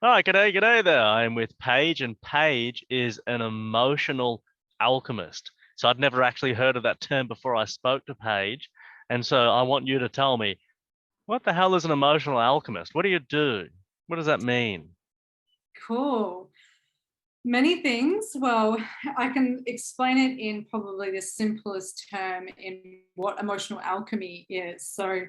Hi, g'day there. I'm with Paige, and Paige is an emotional alchemist. So I'd never actually heard of that term before I spoke to Paige. And so I want you to tell me, what the hell is an emotional alchemist? What do you do? What does that mean? Cool. Many things. Well, I can explain it in probably the simplest term in what emotional alchemy is. So,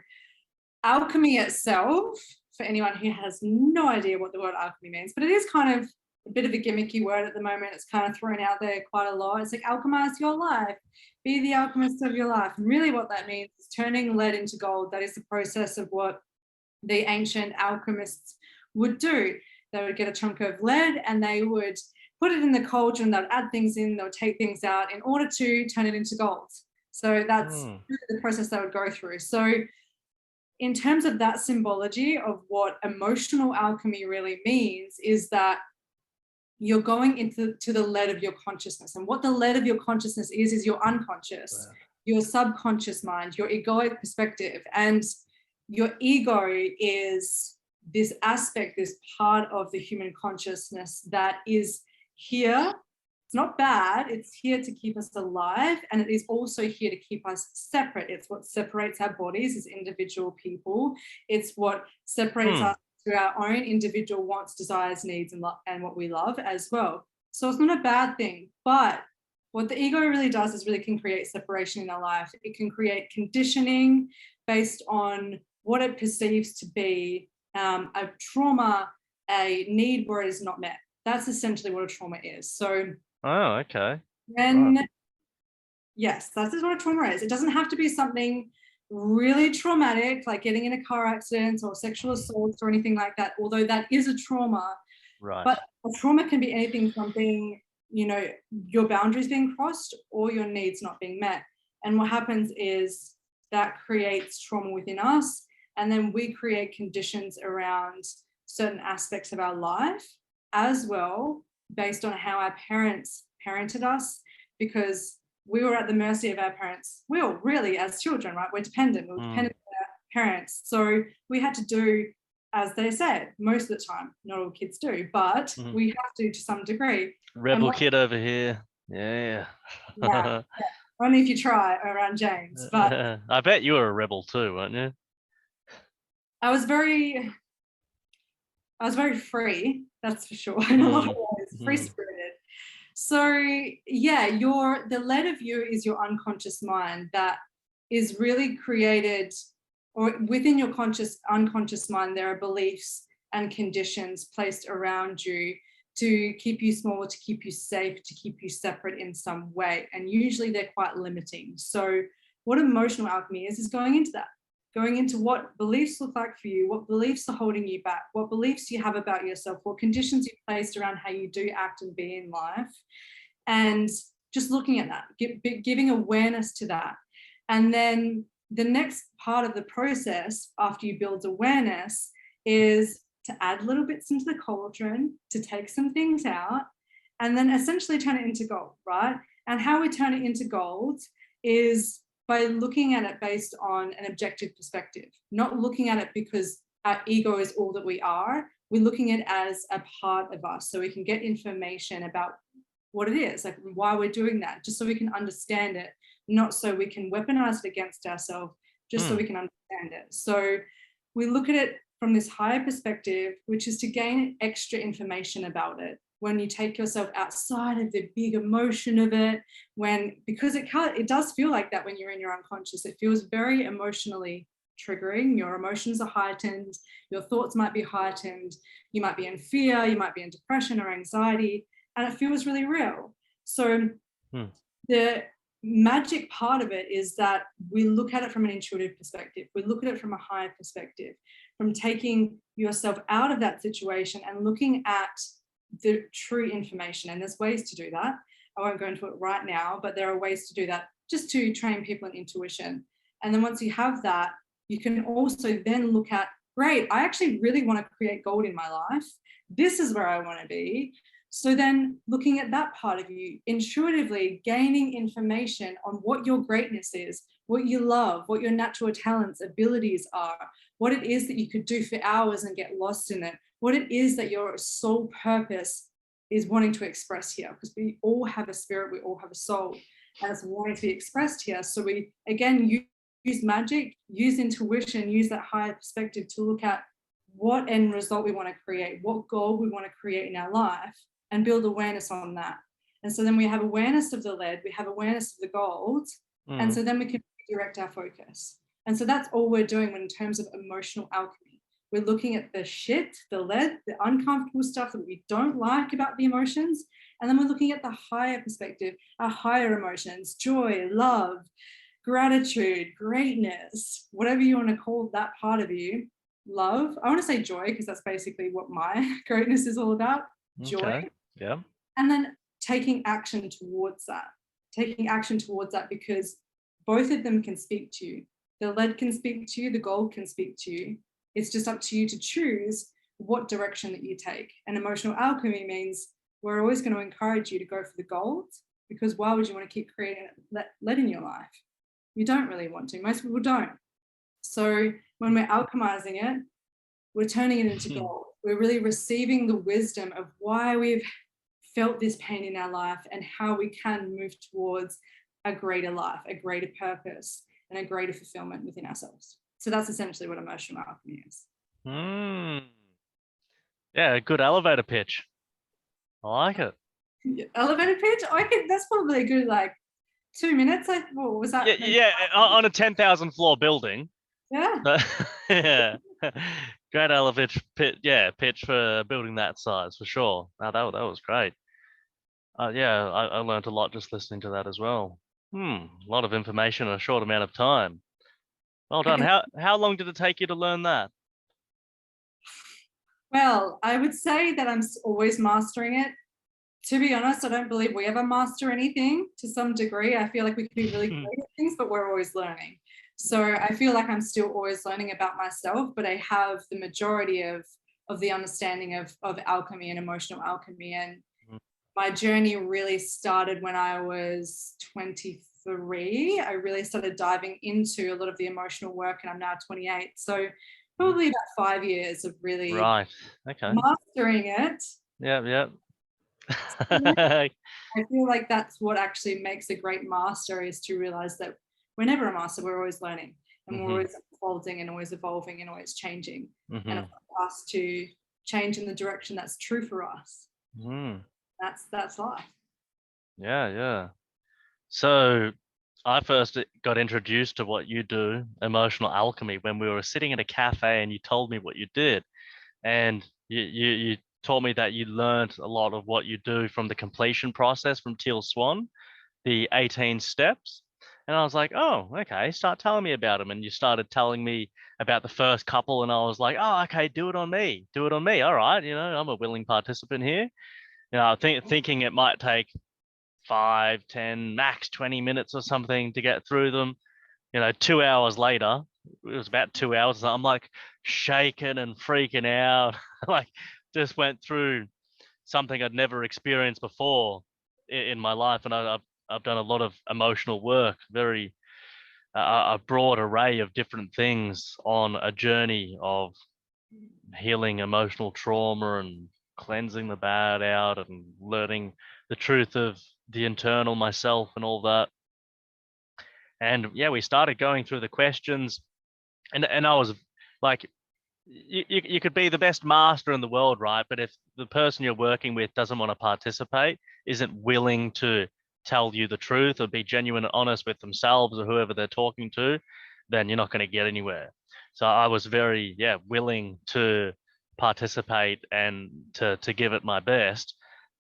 alchemy itself, for anyone who has no idea what the word alchemy means, but it is kind of a bit of a gimmicky word at the moment. It's kind of thrown out there quite a lot. It's like alchemize your life, be the alchemist of your life. And really, what that means is turning lead into gold. That is the process of what the ancient alchemists would do. They would get a chunk of lead and they would put it in the cauldron, they'd add things in, they'll take things out in order to turn it into gold. So that's Hmm. the process they would go through. So in terms of that symbology of what emotional alchemy really means is that you're going into the lead of your consciousness. And what the lead of your consciousness is your unconscious, Wow. your subconscious mind, your egoic perspective. And your ego is this aspect, this part of the human consciousness that is here. It's not bad. It's here to keep us alive. And it is also here to keep us separate. It's what separates our bodies as individual people. It's what separates Hmm. us to our own individual wants, desires, needs, and what we love as well. So it's not a bad thing. But what the ego really does is really can create separation in our life. It can create conditioning based on what it perceives to be a trauma, a need where it is not met. That's essentially what a trauma is. So Oh, okay. Right. when, yes, that's what a trauma is. It doesn't have to be something really traumatic, like getting in a car accident or sexual assault or anything like that, although that is a trauma. Right. But a trauma can be anything from being, your boundaries being crossed or your needs not being met. And what happens is that creates trauma within us. And then we create conditions around certain aspects of our life as well, based on how our parents parented us, because we were at the mercy of our parents. We were really, as children, right? We're dependent. We're Hmm. dependent on our parents. So we had to do as they said, most of the time. Not all kids do, but Hmm. we have to some degree. And Rebel what, kid over here. Yeah. yeah, yeah, only if you try around James. But I bet you were a rebel too, weren't you? I was very, I was very free. That's for sure. In a lot of Hmm. ways, free Hmm. spirited. So yeah, the lead of you is your unconscious mind that is really created, or within your unconscious mind, there are beliefs and conditions placed around you to keep you small, to keep you safe, to keep you separate in some way. And usually they're quite limiting. So what emotional alchemy is going into that, going into what beliefs look like for you, what beliefs are holding you back, what beliefs you have about yourself, what conditions you placed around how you do act and be in life, and just looking at that, giving awareness to that. And then the next part of the process after you build awareness is to add little bits into the cauldron, to take some things out, and then essentially turn it into gold, right? And how we turn it into gold is by looking at it based on an objective perspective, not looking at it because our ego is all that we are. We're looking at it as a part of us so we can get information about what it is, like why we're doing that, just so we can understand it, not so we can weaponize it against ourselves, just so Hmm. we can understand it. So we look at it from this higher perspective, which is to gain extra information about it. When you take yourself outside of the big emotion of it, because it does feel like that when you're in your unconscious. It feels very emotionally triggering. Your emotions are heightened, your thoughts might be heightened, you might be in fear, you might be in depression or anxiety, and it feels really real. So Hmm. the magic part of it is that we look at it from an intuitive perspective. We look at it from a higher perspective, from taking yourself out of that situation and looking at the true information. And there's ways to do that. I won't go into it right now, but there are ways to do that just to train people in intuition. And then once you have that, you can also then look at, great, I actually really want to create gold in my life. This is where I want to be. So then looking at that part of you, intuitively gaining information on what your greatness is, what you love, what your natural talents, abilities are, what it is that you could do for hours and get lost in it, what it is that your sole purpose is wanting to express here, because we all have a spirit, we all have a soul, and it's wanting to be expressed here. So we, again, use magic, use intuition, use that higher perspective to look at what end result we want to create, what goal we want to create in our life, and build awareness on that. And so then we have awareness of the lead, we have awareness of the gold, and so then we can direct our focus. And so that's all we're doing in terms of emotional alchemy. We're looking at the shit, the lead, the uncomfortable stuff that we don't like about the emotions. And then we're looking at the higher perspective, our higher emotions, joy, love, gratitude, greatness, whatever you want to call that part of you. Love. I want to say joy because that's basically what my greatness is all about. Joy. Okay. Yeah. And then taking action towards that. Taking action towards that, because both of them can speak to you. The lead can speak to you, the gold can speak to you. It's just up to you to choose what direction that you take. And emotional alchemy means we're always going to encourage you to go for the gold, because why would you want to keep creating lead in your life? You don't really want to. Most people don't. So when we're alchemizing it, we're turning it into gold. We're really receiving the wisdom of why we've felt this pain in our life and how we can move towards a greater life, a greater purpose, and a greater fulfillment within ourselves. So that's essentially what emotional alchemy is. Yeah, good elevator pitch. I like it. Elevator pitch? That's probably a good 2 minutes. What was that? Yeah, on a 10,000 floor building. Yeah. Yeah. Great elevator pitch for building that size for sure. That was great. Yeah, I learned a lot just listening to that as well. A lot of information in a short amount of time. Well done. How long did it take you to learn that? Well, I would say that I'm always mastering it. To be honest, I don't believe we ever master anything to some degree. I feel like we can be really great at things, but we're always learning. So I feel like I'm still always learning about myself, but I have the majority of the understanding of alchemy and emotional alchemy. And my journey really started when I was 23. I really started diving into a lot of the emotional work, and I'm now 28. So probably about 5 years of really mastering it. Yeah. I feel like that's what actually makes a great master, is to realize that we're never a master, we're always learning, and we're always unfolding and always evolving and always changing. And for us to change in the direction that's true for us. That's life. Yeah. So I first got introduced to what you do, emotional alchemy, when we were sitting at a cafe and you told me what you did. And you told me that you learned a lot of what you do from the completion process from Teal Swan, the 18 steps. And I was like, oh, okay, start telling me about them. And you started telling me about the first couple, and I was like, oh, okay, do it on me. All right, I'm a willing participant here. Thinking it might take 5, 10, max 20 minutes or something to get through them. 2 hours later, it was about 2 hours, I'm like shaking and freaking out. Like, just went through something I'd never experienced before in my life. And I've done a lot of emotional work, very a broad array of different things on a journey of healing emotional trauma and cleansing the bad out and learning the truth of the internal myself and all that. And yeah, we started going through the questions, and I was like, you could be the best master in the world, right? But if the person you're working with doesn't want to participate, isn't willing to tell you the truth or be genuine and honest with themselves or whoever they're talking to, then you're not going to get anywhere. So I was very, willing to participate and to give it my best.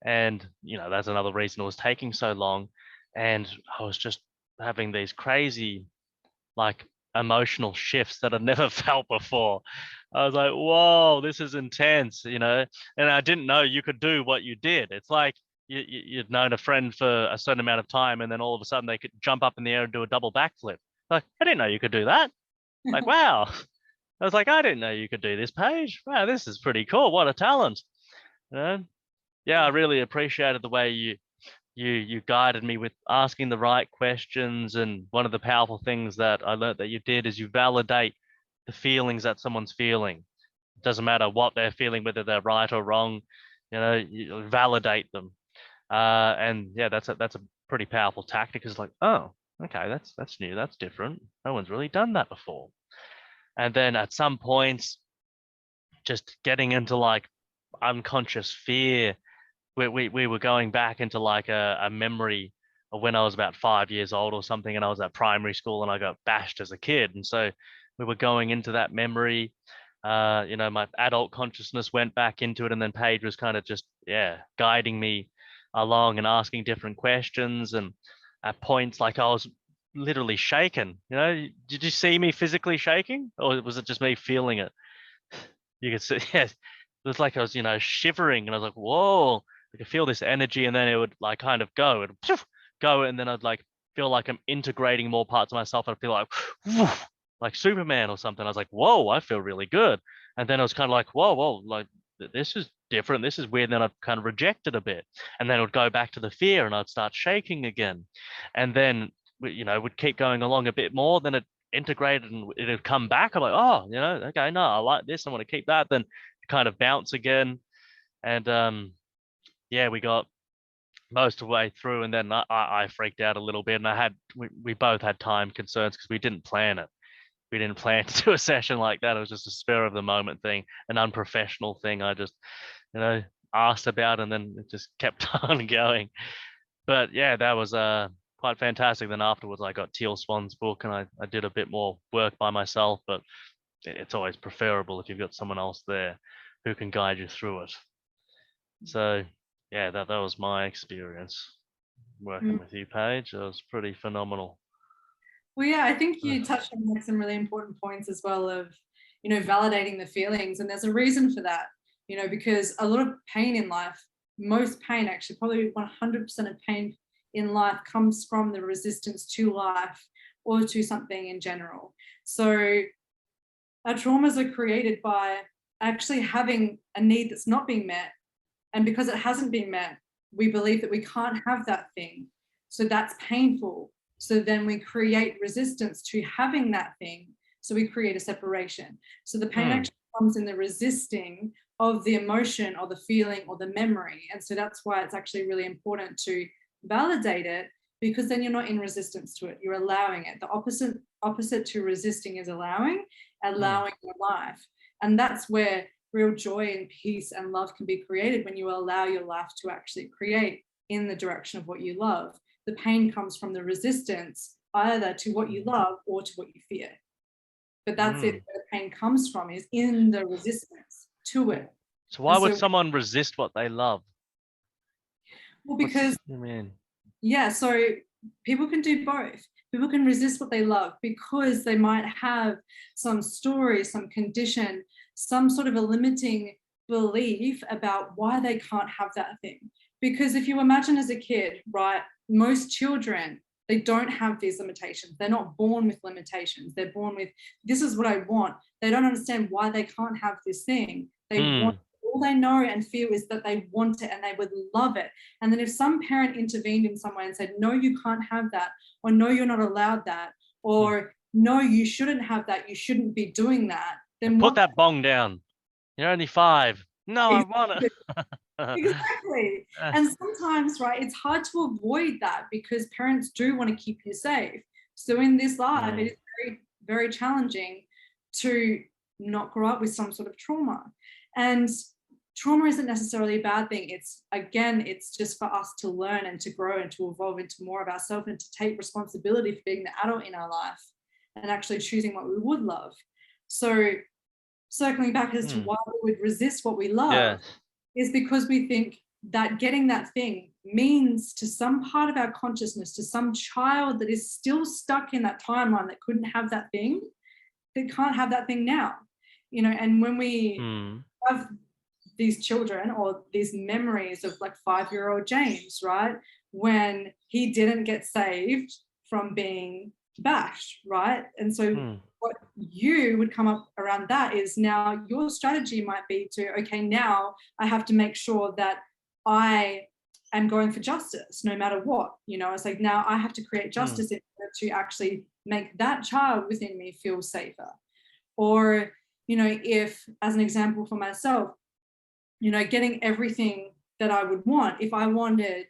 And, that's another reason it was taking so long. And I was just having these crazy, emotional shifts that I'd never felt before. I was like, whoa, this is intense, and I didn't know you could do what you did. It's like you'd known a friend for a certain amount of time, and then all of a sudden they could jump up in the air and do a double backflip. Like, I didn't know you could do that. Like, wow. I was like, I didn't know you could do this, Paige. Wow, this is pretty cool. What a talent. Yeah, I really appreciated the way you guided me with asking the right questions. And one of the powerful things that I learned that you did is you validate the feelings that someone's feeling. Doesn't matter what they're feeling, whether they're right or wrong, you validate them. And yeah, that's a pretty powerful tactic. It's like, oh, okay, that's new, that's different. No one's really done that before. And then at some points, just getting into like unconscious fear. We were going back into like a memory of when I was about 5 years old or something, and I was at primary school and I got bashed as a kid. And so we were going into that memory. My adult consciousness went back into it, and then Paige was kind of just, guiding me along and asking different questions. And at points, like I was literally shaken. Did you see me physically shaking, or was it just me feeling it? You could see, yeah, it was like I was, shivering, and I was like, whoa, I could feel this energy, and then it would like kind of go and go, and then I'd like feel like I'm integrating more parts of myself. I'd feel like, woof, like Superman or something. I was like, whoa, I feel really good. And then I was kind of like, whoa, like this is different. This is weird. And then I'd kind of reject it a bit, and then it would go back to the fear, and I'd start shaking again, and then would keep going along a bit more. Then it integrated and it'd come back. I'm like, oh, okay, no, I like this. I want to keep that. Then kind of bounce again. And we got most of the way through, and then I freaked out a little bit, and we both had time concerns because we didn't plan it. We didn't plan to do a session like that. It was just a spur of the moment thing, an unprofessional thing. I just, asked about, and then it just kept on going. But yeah, that was quite fantastic. Then afterwards, I got Teal Swan's book, and I did a bit more work by myself. But it's always preferable if you've got someone else there who can guide you through it. So yeah, that was my experience working with you, Paige. It was pretty phenomenal. Well, yeah, I think you touched on like some really important points as well of, validating the feelings. And there's a reason for that, because a lot of pain in life, most pain, actually, probably 100% of pain in life comes from the resistance to life or to something in general. So our traumas are created by actually having a need that's not being met. And because it hasn't been met, we believe that we can't have that thing. So that's painful. So then we create resistance to having that thing. So we create a separation. So the pain actually comes in the resisting of the emotion or the feeling or the memory. And so that's why it's actually really important to validate it, because then you're not in resistance to it. You're allowing it. The opposite to resisting is allowing your life. And that's where real joy and peace and love can be created, when you allow your life to actually create in the direction of what you love. The pain comes from the resistance either to what you love or to what you fear. But that's it, where the pain comes from, is in the resistance to it. So why would someone resist what they love? Well, because so people can do both. People can resist what they love because they might have some story, some condition, some sort of a limiting belief about why they can't have that thing. Because if you imagine as a kid, right, most children, they don't have these limitations. They're not born with limitations. They're born with, this is what I want. They don't understand why they can't have this thing. They want, all they know and feel is that they want it and they would love it. And then if some parent intervened in some way and said, no, you can't have that, or no, you're not allowed that, or no, you shouldn't have that, you shouldn't be doing that, then put that bong down. You're only 5. No, I want it. Exactly. And sometimes, right, it's hard to avoid that because parents do want to keep you safe. So in this life, it is very, very challenging to not grow up with some sort of trauma. And trauma isn't necessarily a bad thing. It's, again, it's just for us to learn and to grow and to evolve into more of ourselves and to take responsibility for being the adult in our life and actually choosing what we would love. So circling back as to why we would resist what we love is because we think that getting that thing means to some part of our consciousness, to some child that is still stuck in that timeline that couldn't have that thing, that can't have that thing now. And when we have these children or these memories of like 5-year-old James, right, when he didn't get saved from being bashed, right? And so what you would come up around that is, now your strategy might be to, okay, now I have to make sure that I am going for justice no matter what. It's like, now I have to create justice in order to actually make that child within me feel safer. Or you know, if, as an example for myself, you know, getting everything that I would want, if I wanted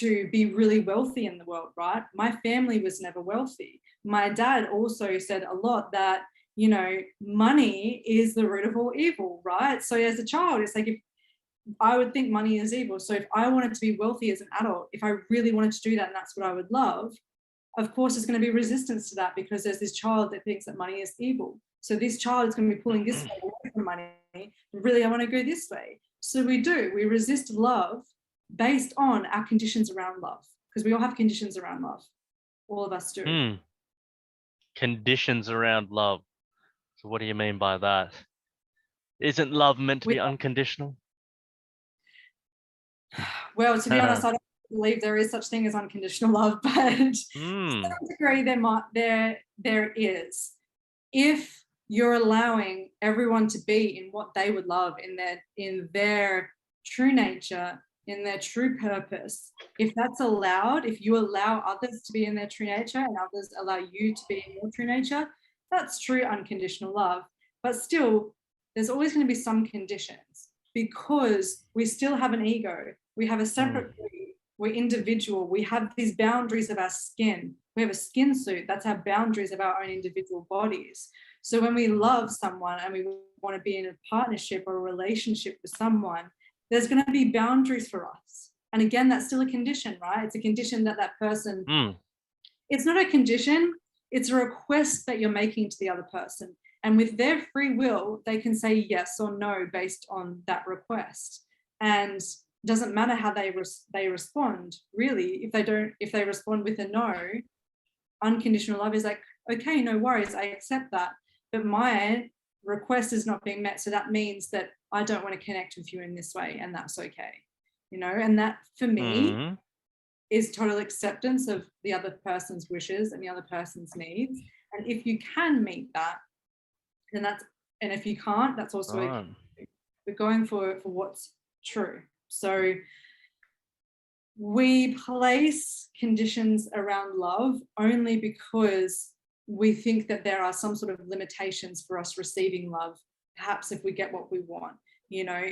to be really wealthy in the world, right? My family was never wealthy. My dad also said a lot that, you know, money is the root of all evil, right? So as a child, it's like, if I would think money is evil. So if I wanted to be wealthy as an adult, if I really wanted to do that and that's what I would love, of course there's going to be resistance to that, because there's this child that thinks that money is evil. So this child is going to be pulling this way away from money. Really, I want to go this way. So we resist love based on our conditions around love, because we all have conditions around love. All of us do. Conditions around love. So what do you mean by that? Isn't love meant to be unconditional? Well, to be honest, I don't believe there is such thing as unconditional love, but to some degree there is. If you're allowing everyone to be in what they would love, in their true nature, in their true purpose, if that's allowed, if you allow others to be in their true nature and others allow you to be in your true nature, that's true unconditional love. But still, there's always going to be some conditions, because we still have an ego. We have a separate body. We're individual. We have these boundaries of our skin. We have a skin suit. That's our boundaries of our own individual bodies. So when we love someone and we want to be in a partnership or a relationship with someone, there's going to be boundaries for us. And again, that's still a condition, right? It's a condition that person, it's not a condition, it's a request that you're making to the other person. And with their free will, they can say yes or no based on that request. And it doesn't matter how they respond, really. If they respond with a no, unconditional love is like, okay, no worries, I accept that. But my request is not being met. So that means that I don't want to connect with you in this way, and that's okay. You know, and that for me is total acceptance of the other person's wishes and the other person's needs. And if you can meet that, then and if you can't, that's also okay. We're going for what's true. So we place conditions around love only because we think that there are some sort of limitations for us receiving love, perhaps if we get what we want. You know,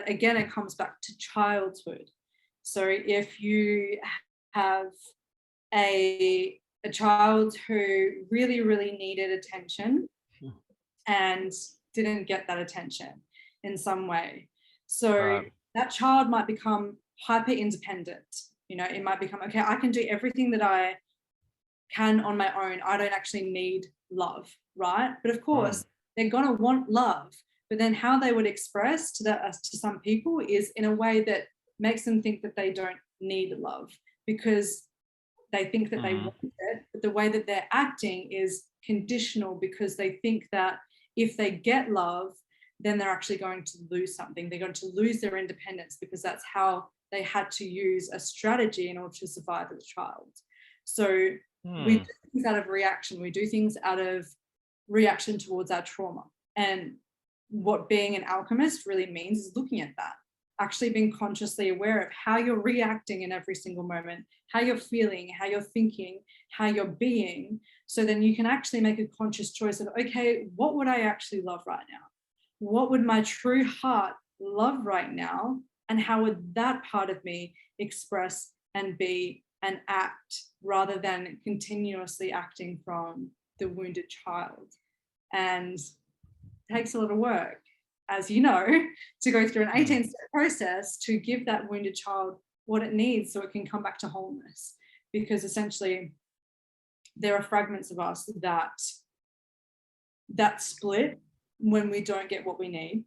again, it comes back to childhood. So if you have a child who really, really needed attention and didn't get that attention in some way, so that child might become hyper independent. You know, it might become, okay, I can do everything that I can on my own. I don't actually need love, right? But of course, they're gonna want love. But then how they would express to some people is in a way that makes them think that they don't need love, because they think that they want it. But the way that they're acting is conditional, because they think that if they get love, then they're actually going to lose something. They're going to lose their independence, because that's how they had to use a strategy in order to survive as a child. So we do things out of reaction. We do things out of reaction towards our trauma. And what being an alchemist really means is looking at that, actually being consciously aware of how you're reacting in every single moment, how you're feeling, how you're thinking, how you're being. So then you can actually make a conscious choice of, okay, what would I actually love right now? What would my true heart love right now? And how would that part of me express and be and act, rather than continuously acting from the wounded child? And it takes a lot of work, as you know, to go through an 18-step process to give that wounded child what it needs so it can come back to wholeness. Because essentially there are fragments of us that split when we don't get what we need.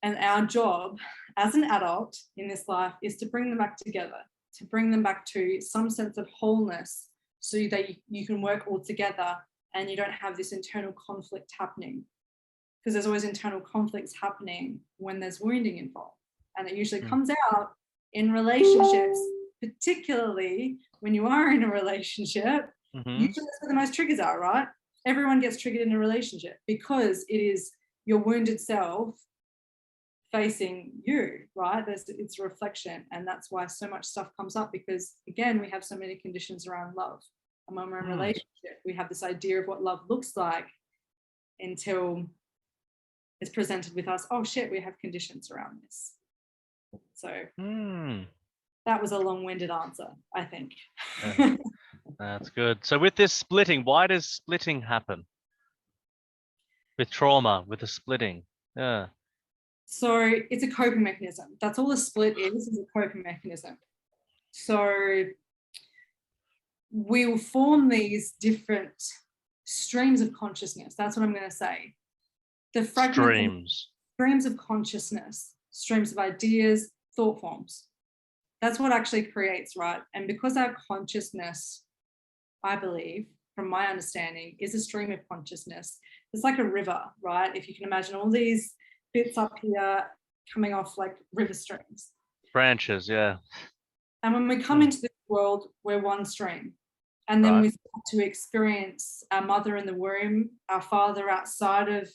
And our job as an adult in this life is to bring them back together, to bring them back to some sense of wholeness, so that you can work all together and you don't have this internal conflict happening. Because there's always internal conflicts happening when there's wounding involved. And it usually comes out in relationships, particularly when you are in a relationship. Usually that's where the most triggers are, right? Everyone gets triggered in a relationship, because it is your wounded self facing you, right? It's a reflection. And that's why so much stuff comes up, because again, we have so many conditions around love. And when we're in a relationship, we have this idea of what love looks like until is presented with us, oh shit, we have conditions around this. So that was a long-winded answer, I think. Yeah, that's good. So with this splitting, why does splitting happen? With trauma, with the splitting. Yeah. So it's a coping mechanism. That's all a split is a coping mechanism. So we'll form these different streams of consciousness. That's what I'm going to say. The streams of consciousness, streams of ideas, thought forms. That's what actually creates, right? And because our consciousness, I believe, from my understanding, is a stream of consciousness, it's like a river, right? If you can imagine all these bits up here coming off like river streams. Branches, yeah. And when we come into this world, we're one stream. And then we start to experience our mother in the womb, our father outside of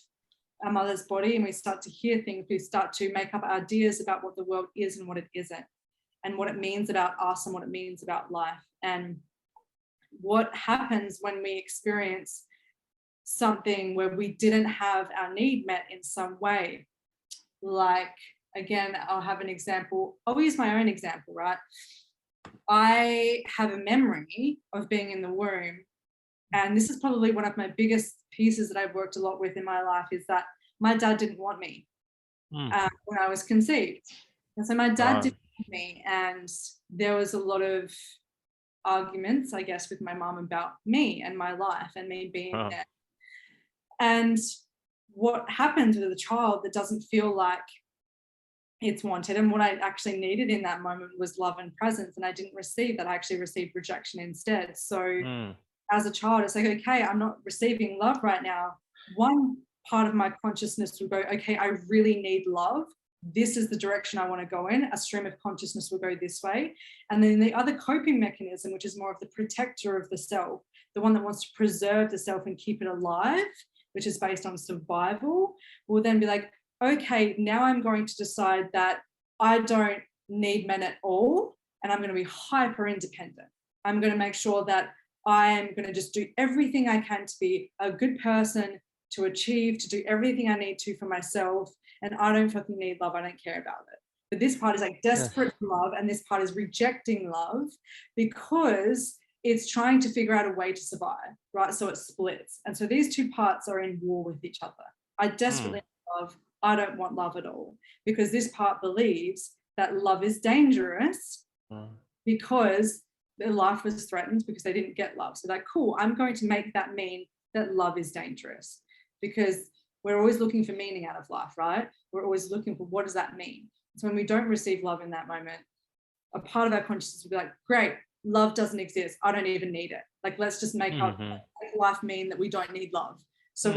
our mother's body, and we start to hear things. We start to make up ideas about what the world is and what it isn't, and what it means about us and what it means about life. And what happens when we experience something where we didn't have our need met in some way. Like, again, I'll have an example. I'll use my own example, right? I have a memory of being in the womb, and this is probably one of my biggest pieces that I've worked a lot with in my life, is that my dad didn't want me when I was conceived. And so my dad didn't want me, and there was a lot of arguments, I guess, with my mom about me and my life and me being there. And what happens with a child that doesn't feel like it's wanted, and what I actually needed in that moment was love and presence, and I didn't receive that. I actually received rejection instead. So as a child, it's like, okay, I'm not receiving love right now. One part of my consciousness will go, okay, I really need love. This is the direction I want to go in. A stream of consciousness will go this way. And then the other coping mechanism, which is more of the protector of the self, the one that wants to preserve the self and keep it alive, which is based on survival, will then be like, okay, now I'm going to decide that I don't need men at all, and I'm going to be hyper independent. I'm going to make sure that I'm going to just do everything I can to be a good person, to achieve, to do everything I need to for myself, and I don't fucking need love. I don't care about it. But this part is like desperate for love, and this part is rejecting love because it's trying to figure out a way to survive, right? So it splits. And so these two parts are in war with each other. I desperately need love. I don't want love at all, because this part believes that love is dangerous because their life was threatened because they didn't get love. So they're cool. I'm going to make that mean that love is dangerous, because we're always looking for meaning out of life, right? We're always looking for, what does that mean? So when we don't receive love in that moment, a part of our consciousness will be like, great, love doesn't exist. I don't even need it. Like, let's just make life mean that we don't need love. So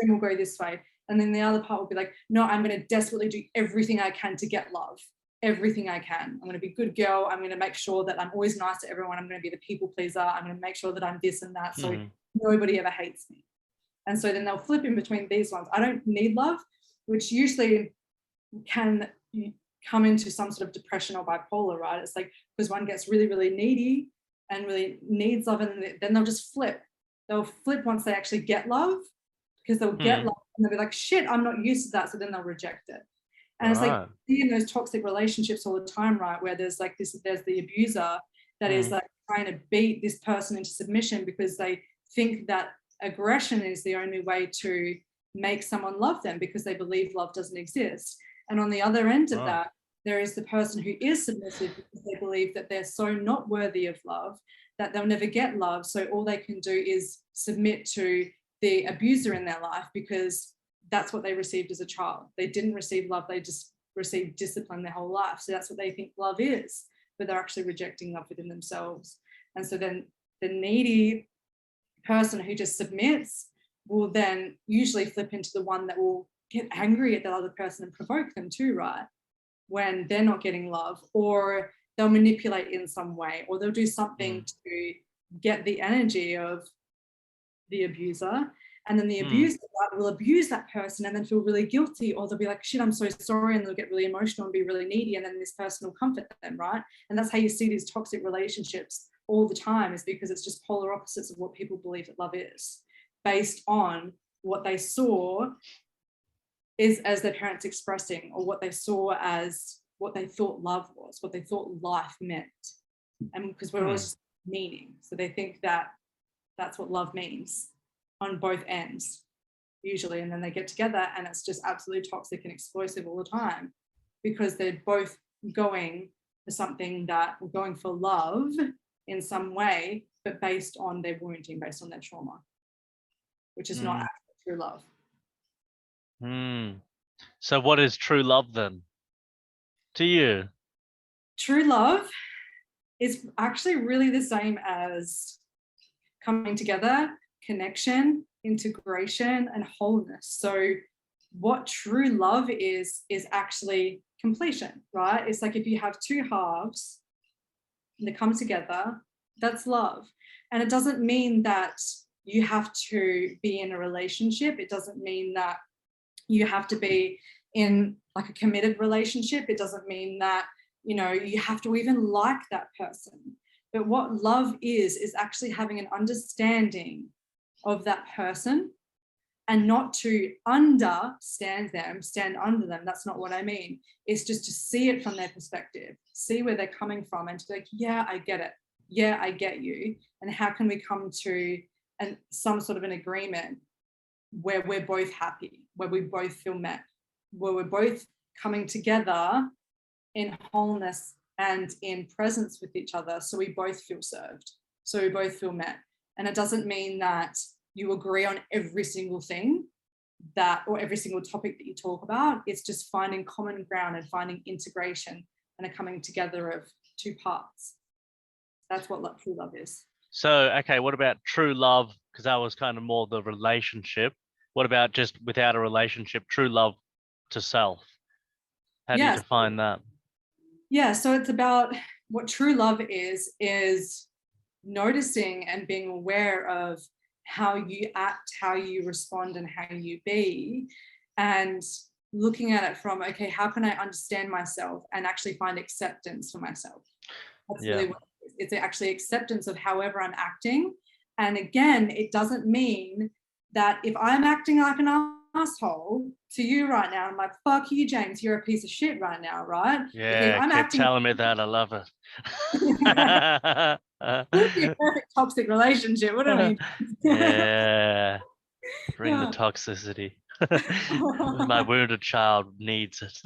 we'll go this way. And then the other part will be like, no, I'm going to desperately do everything I can to get love. Everything I can. I'm going to be a good girl. I'm going to make sure that I'm always nice to everyone. I'm going to be the people pleaser. I'm going to make sure that I'm this and that. So nobody ever hates me. And so then they'll flip in between these ones. I don't need love, which usually can come into some sort of depression or bipolar, right? It's like, because one gets really, really needy and really needs love, and then they'll just flip. They'll flip once they actually get love, because they'll get love and they'll be like, shit, I'm not used to that. So then they'll reject it. And it's like in those toxic relationships all the time, right? Where there's like this, there's the abuser that is like trying to beat this person into submission because they think that aggression is the only way to make someone love them, because they believe love doesn't exist. And on the other end of that, there is the person who is submissive because they believe that they're so not worthy of love that they'll never get love. So all they can do is submit to the abuser in their life, because that's what they received as a child. They didn't receive love, they just received discipline their whole life. So that's what they think love is, but they're actually rejecting love within themselves. And so then the needy person who just submits will then usually flip into the one that will get angry at that other person and provoke them too, right? When they're not getting love, or they'll manipulate in some way, or they'll do something to get the energy of the abuser. And then the abuser will abuse that person and then feel really guilty, or they'll be like, shit, I'm so sorry, and they'll get really emotional and be really needy, and then this person will comfort them, right? And that's how you see these toxic relationships all the time, is because it's just polar opposites of what people believe that love is, based on what they saw is as their parents expressing, or what they saw as what they thought love was, what they thought life meant. And because we're always just meaning. So they think that that's what love means on both ends, usually. And then they get together and it's just absolutely toxic and explosive all the time, because they're both going for something that, or going for love in some way, but based on their wounding, based on their trauma, which is not actually true love. So what is true love then to you? True love is actually really the same as coming together, connection, integration, and wholeness. So what true love is actually completion, right? It's like if you have two halves and they come together, that's love. And it doesn't mean that you have to be in a relationship. It doesn't mean that you have to be in like a committed relationship. It doesn't mean that, you know, you have to even like that person. But what love is actually having an understanding of that person, and not to understand them, stand under them. That's not what I mean. It's just to see it from their perspective, see where they're coming from, and to be like, yeah, I get it. Yeah, I get you. And how can we come to some sort of an agreement where we're both happy, where we both feel met, where we're both coming together in wholeness and in presence with each other, so we both feel served, so we both feel met. And it doesn't mean that you agree on every single thing that, or every single topic that you talk about. It's just finding common ground and finding integration and a coming together of two parts. That's what true love is. So, okay, what about true love? Because that was kind of more the relationship. What about just without a relationship, true love to self? How do you define that? Yeah, so it's about what true love is noticing and being aware of how you act, how you respond, and how you be, and looking at it from, okay, how can I understand myself and actually find acceptance for myself? That's really what it is. It's actually acceptance of however I'm acting. And again, it doesn't mean that if I'm acting like an asshole to you right now, I'm like, fuck you, James, you're a piece of shit right now, right? Yeah, I'm keep telling me that. I love it. Would be a perfect toxic relationship, wouldn't it? Yeah, bring the toxicity. My wounded child needs it.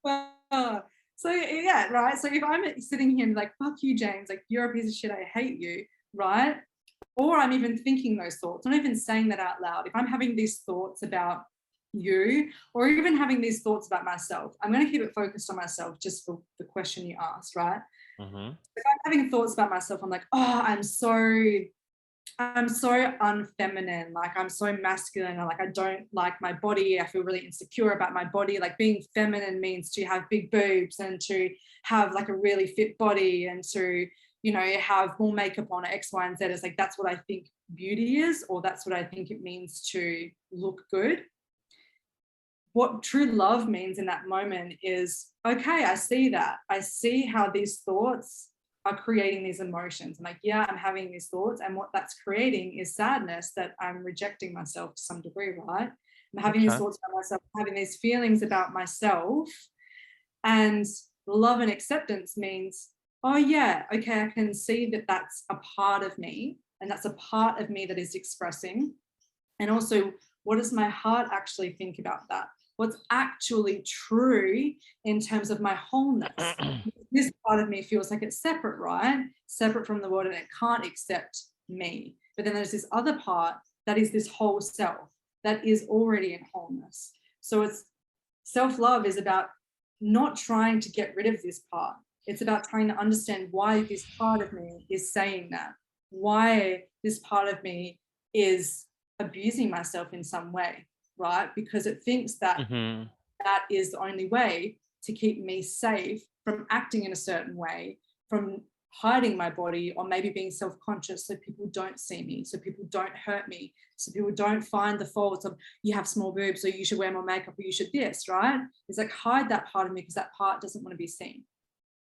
Well, so yeah, right. So if I'm sitting here and like, fuck you, James, like you're a piece of shit, I hate you, right? Or I'm even thinking those thoughts, I'm not even saying that out loud. If I'm having these thoughts about you, or even having these thoughts about myself, I'm going to keep it focused on myself just for the question you asked, right? Mm-hmm. If I'm having thoughts about myself, I'm like, oh, I'm so unfeminine, like I'm so masculine, like I don't like my body, I feel really insecure about my body. Like being feminine means to have big boobs and to have like a really fit body and to, you know, have more makeup on, X, Y, and Z. It's like, that's what I think beauty is, or that's what I think it means to look good. What true love means in that moment is, okay, I see that. I see how these thoughts are creating these emotions. I'm like, yeah, I'm having these thoughts. And what that's creating is sadness, that I'm rejecting myself to some degree, right? I'm having these thoughts about myself, having these feelings about myself. And love and acceptance means, oh yeah, okay, I can see that that's a part of me. And that's a part of me that is expressing. And also, what does my heart actually think about that? What's actually true in terms of my wholeness? This part of me feels like it's separate, right? Separate from the world, and it can't accept me. But then there's this other part that is this whole self that is already in wholeness. So it's self-love is about not trying to get rid of this part. It's about trying to understand why this part of me is saying that, why this part of me is abusing myself in some way, right? Because it thinks that that is the only way to keep me safe from acting in a certain way, from hiding my body, or maybe being self-conscious so people don't see me, so people don't hurt me, so people don't find the faults of, you have small boobs, so you should wear more makeup, or you should this, right? It's like, hide that part of me because that part doesn't want to be seen.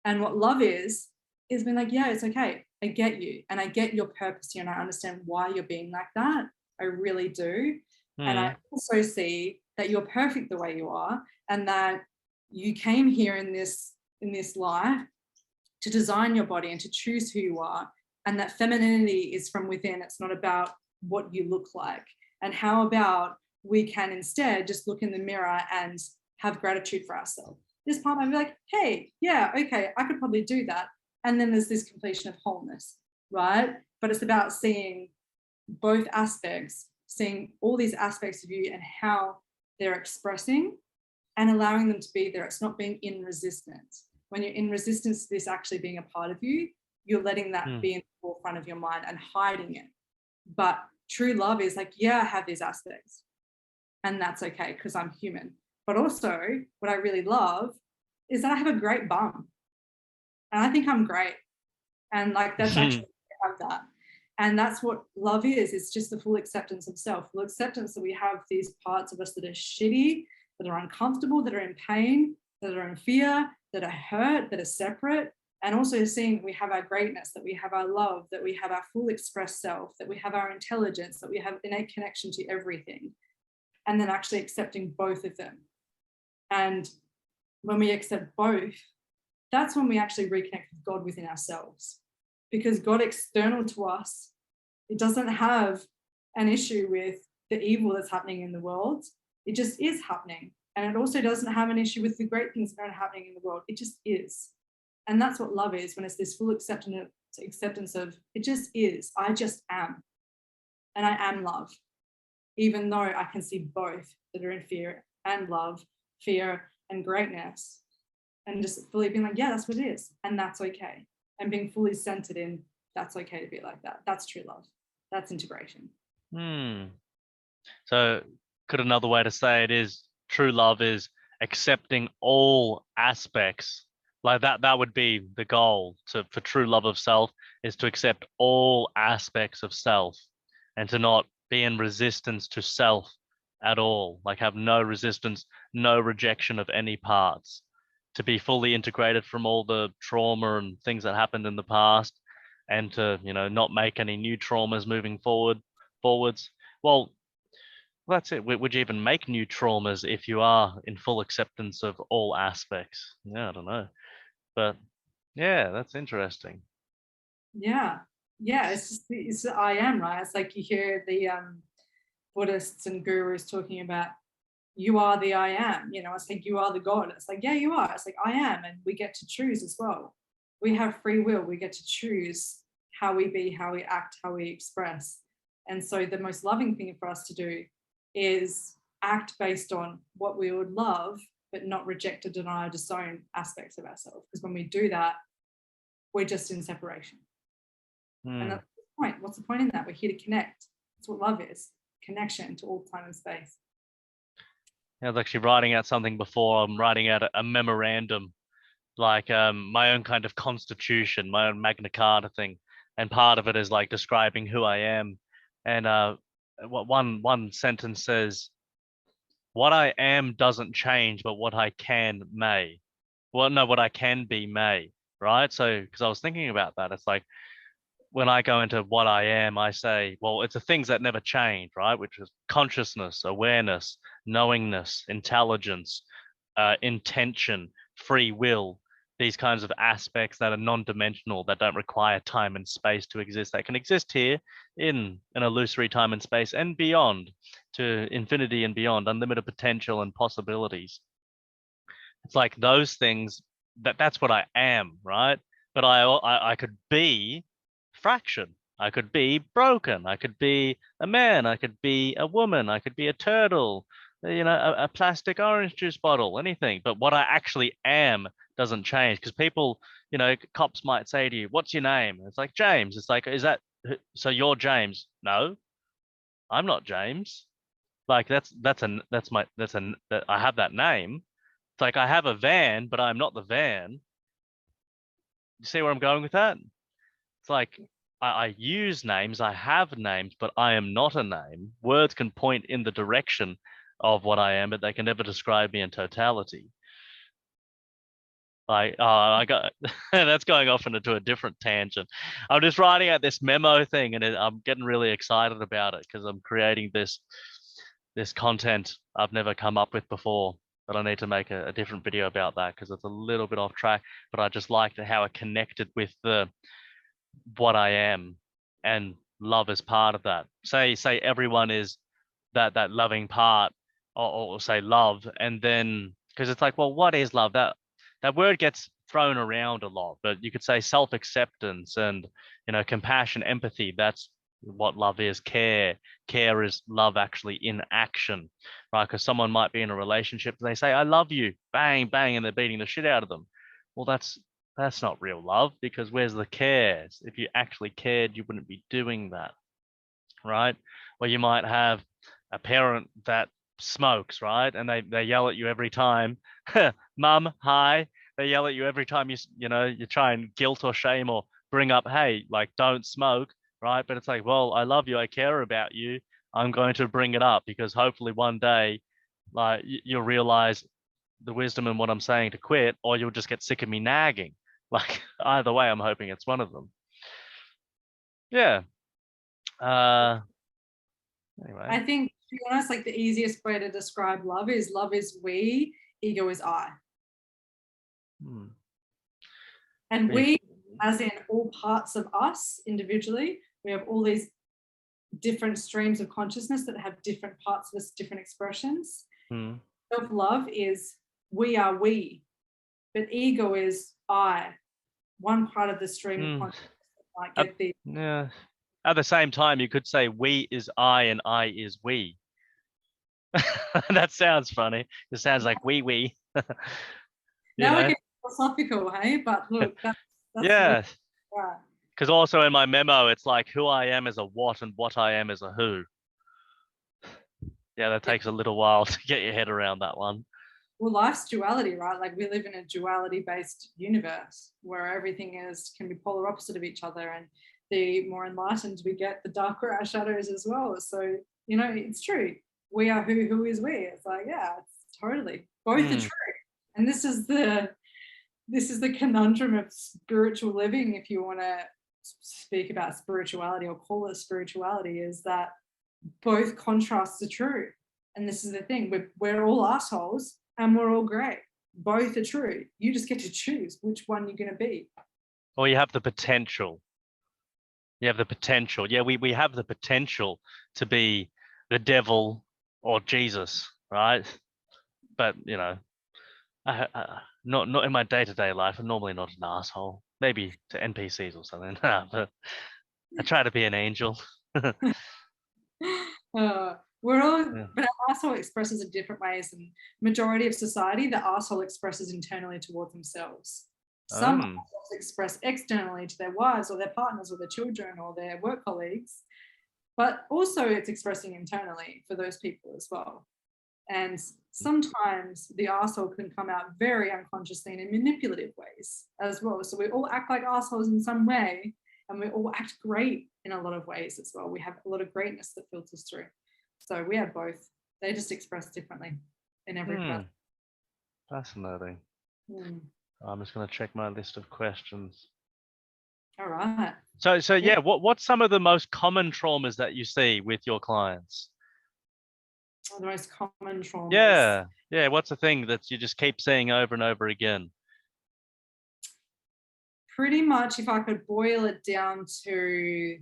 And what love is being like, yeah, it's okay. I get you. And I get your purpose here. And I understand why you're being like that. I really do. And I also see that you're perfect the way you are, and that you came here in this life to design your body and to choose who you are, and that femininity is from within. It's not about what you look like. And how about we can instead just look in the mirror and have gratitude for ourselves. This part might be like, hey, yeah, okay, I could probably do that. And then there's this completion of wholeness, right? But it's about seeing both aspects, seeing all these aspects of you and how they're expressing and allowing them to be there. It's not being in resistance. When you're in resistance to this actually being a part of you, you're letting that be in the forefront of your mind and hiding it. But true love is like, yeah, I have these aspects, and that's okay because I'm human. But also what I really love is that I have a great bum, and I think I'm great. And like, that's actually, I have that. And that's what love is. It's just the full acceptance of self, full acceptance that we have these parts of us that are shitty, that are uncomfortable, that are in pain, that are in fear, that are hurt, that are separate. And also seeing that we have our greatness, that we have our love, that we have our full expressed self, that we have our intelligence, that we have innate connection to everything. And then actually accepting both of them. And when we accept both, that's when we actually reconnect with God within ourselves. Because God external to us, it doesn't have an issue with the evil that's happening in the world. It just is happening. And it also doesn't have an issue with the great things that are happening in the world. It just is. And that's what love is, when it's this full acceptance of, it just is. I just am. And I am love. Even though I can see both that are in fear and love, fear and greatness. And just fully being like, yeah, that's what it is. And that's okay. And being fully centered in, that's okay to be like that. That's true love. That's integration. So could another way to say it is, true love is accepting all aspects. Like that would be the goal for true love of self, is to accept all aspects of self and to not be in resistance to self at all. Like have no resistance, no rejection of any parts, to be fully integrated from all the trauma and things that happened in the past, and to, not make any new traumas moving forwards. Well, that's it. Would you even make new traumas if you are in full acceptance of all aspects? Yeah, I don't know. But yeah, that's interesting. Yeah. Yeah. It's I am, right? It's like you hear the Buddhists and gurus talking about, you are the I am, it's like, you are the God. It's like, yeah, you are. It's like, I am. And we get to choose as well. We have free will. We get to choose how we be, how we act, how we express. And so the most loving thing for us to do is act based on what we would love, but not reject or deny or disown aspects of ourselves. Because when we do that, we're just in separation. And that's the point. What's the point in that? We're here to connect. That's what love is, connection to all time and space. I was actually writing out something before. I'm writing out a memorandum, like my own kind of constitution, my own Magna Carta thing. And part of it is like describing who I am. And one sentence says, what I am doesn't change, but what I can may. Well, no, what I can be may, right? So, because I was thinking about that, it's like, when I go into what I am, I say, well, it's the things that never change, right? Which is consciousness, awareness, knowingness, intelligence, intention, free will, these kinds of aspects that are non-dimensional, that don't require time and space to exist, that can exist here in an illusory time and space and beyond, to infinity and beyond, unlimited potential and possibilities. It's like those things, that's what I am, right? But I could be fraction. I could be broken. I could be a man. I could be a woman. I could be a turtle, a plastic orange juice bottle, anything. But what I actually am doesn't change, because people, cops might say to you, what's your name? It's like, James. It's like, is that, so you're James? No, I'm not James. Like I have that name. It's like, I have a van, but I'm not the van. You see where I'm going with that? It's like, I use names, I have names, but I am not a name. Words can point in the direction of what I am, but they can never describe me in totality. Like, I got that's going off into a different tangent. I'm just writing out this memo thing, and I'm getting really excited about it because I'm creating this this content I've never come up with before, but I need to make a different video about that because it's a little bit off track. But I just liked how it connected with the what I am, and love is part of that. Say everyone is that loving part, or say love, and then because it's like, well, what is love? That word gets thrown around a lot, but you could say self-acceptance and compassion, empathy. That's what love is. Care is love actually in action, right? Because someone might be in a relationship and they say I love you, bang bang, and they're beating the shit out of them. Well, that's not real love, because where's the care? If you actually cared, you wouldn't be doing that, right? Or you might have a parent that smokes, right? And they yell at you every time, mum, hi. They yell at you every time you try and guilt or shame or bring up, hey, like, don't smoke, right? But it's like, well, I love you, I care about you. I'm going to bring it up because hopefully one day, like, you'll realize the wisdom in what I'm saying to quit, or you'll just get sick of me nagging. Like, either way, I'm hoping it's one of them. Yeah. Anyway. I think, to be honest, like the easiest way to describe love is we, ego is I. And we, as in all parts of us individually, we have all these different streams of consciousness that have different parts of us, different expressions. Self-love is we are we, but ego is I, one part of the stream of consciousness that might get the. Yeah. At the same time, you could say we is I and I is we. That sounds funny. It sounds like we. Now we're getting philosophical, hey? But look, that's yeah. Right. Because also in my memo, it's like who I am is a what and what I am is a who. Yeah, that takes a little while to get your head around that one. Well, life's duality, right? Like we live in a duality-based universe where everything can be polar opposite of each other, and the more enlightened we get, the darker our shadows as well. So, it's true. We are who is we. It's like, yeah, it's totally both are true. And this is the conundrum of spiritual living, if you want to speak about spirituality or call it spirituality, is that both contrasts are true. And this is the thing, we're all assholes and we're all great. Both are true. You just get to choose which one you're going to be. Or you have the potential. You have the potential. Yeah, we have the potential to be the devil or Jesus, right? But, not in my day-to-day life. I'm normally not an asshole. Maybe to NPCs or something. But I try to be an angel. We're all, but our asshole expresses in different ways, and majority of society, the asshole expresses internally towards themselves. Some assholes express externally to their wives or their partners or their children or their work colleagues, but also it's expressing internally for those people as well. And sometimes the asshole can come out very unconsciously and in manipulative ways as well. So we all act like assholes in some way, and we all act great in a lot of ways as well. We have a lot of greatness that filters through. So we have both. They just express differently in every person. Fascinating. I'm just going to check my list of questions. All right. So yeah, what's some of the most common traumas that you see with your clients? The most common traumas. Yeah. What's the thing that you just keep seeing over and over again? Pretty much, if I could boil it down to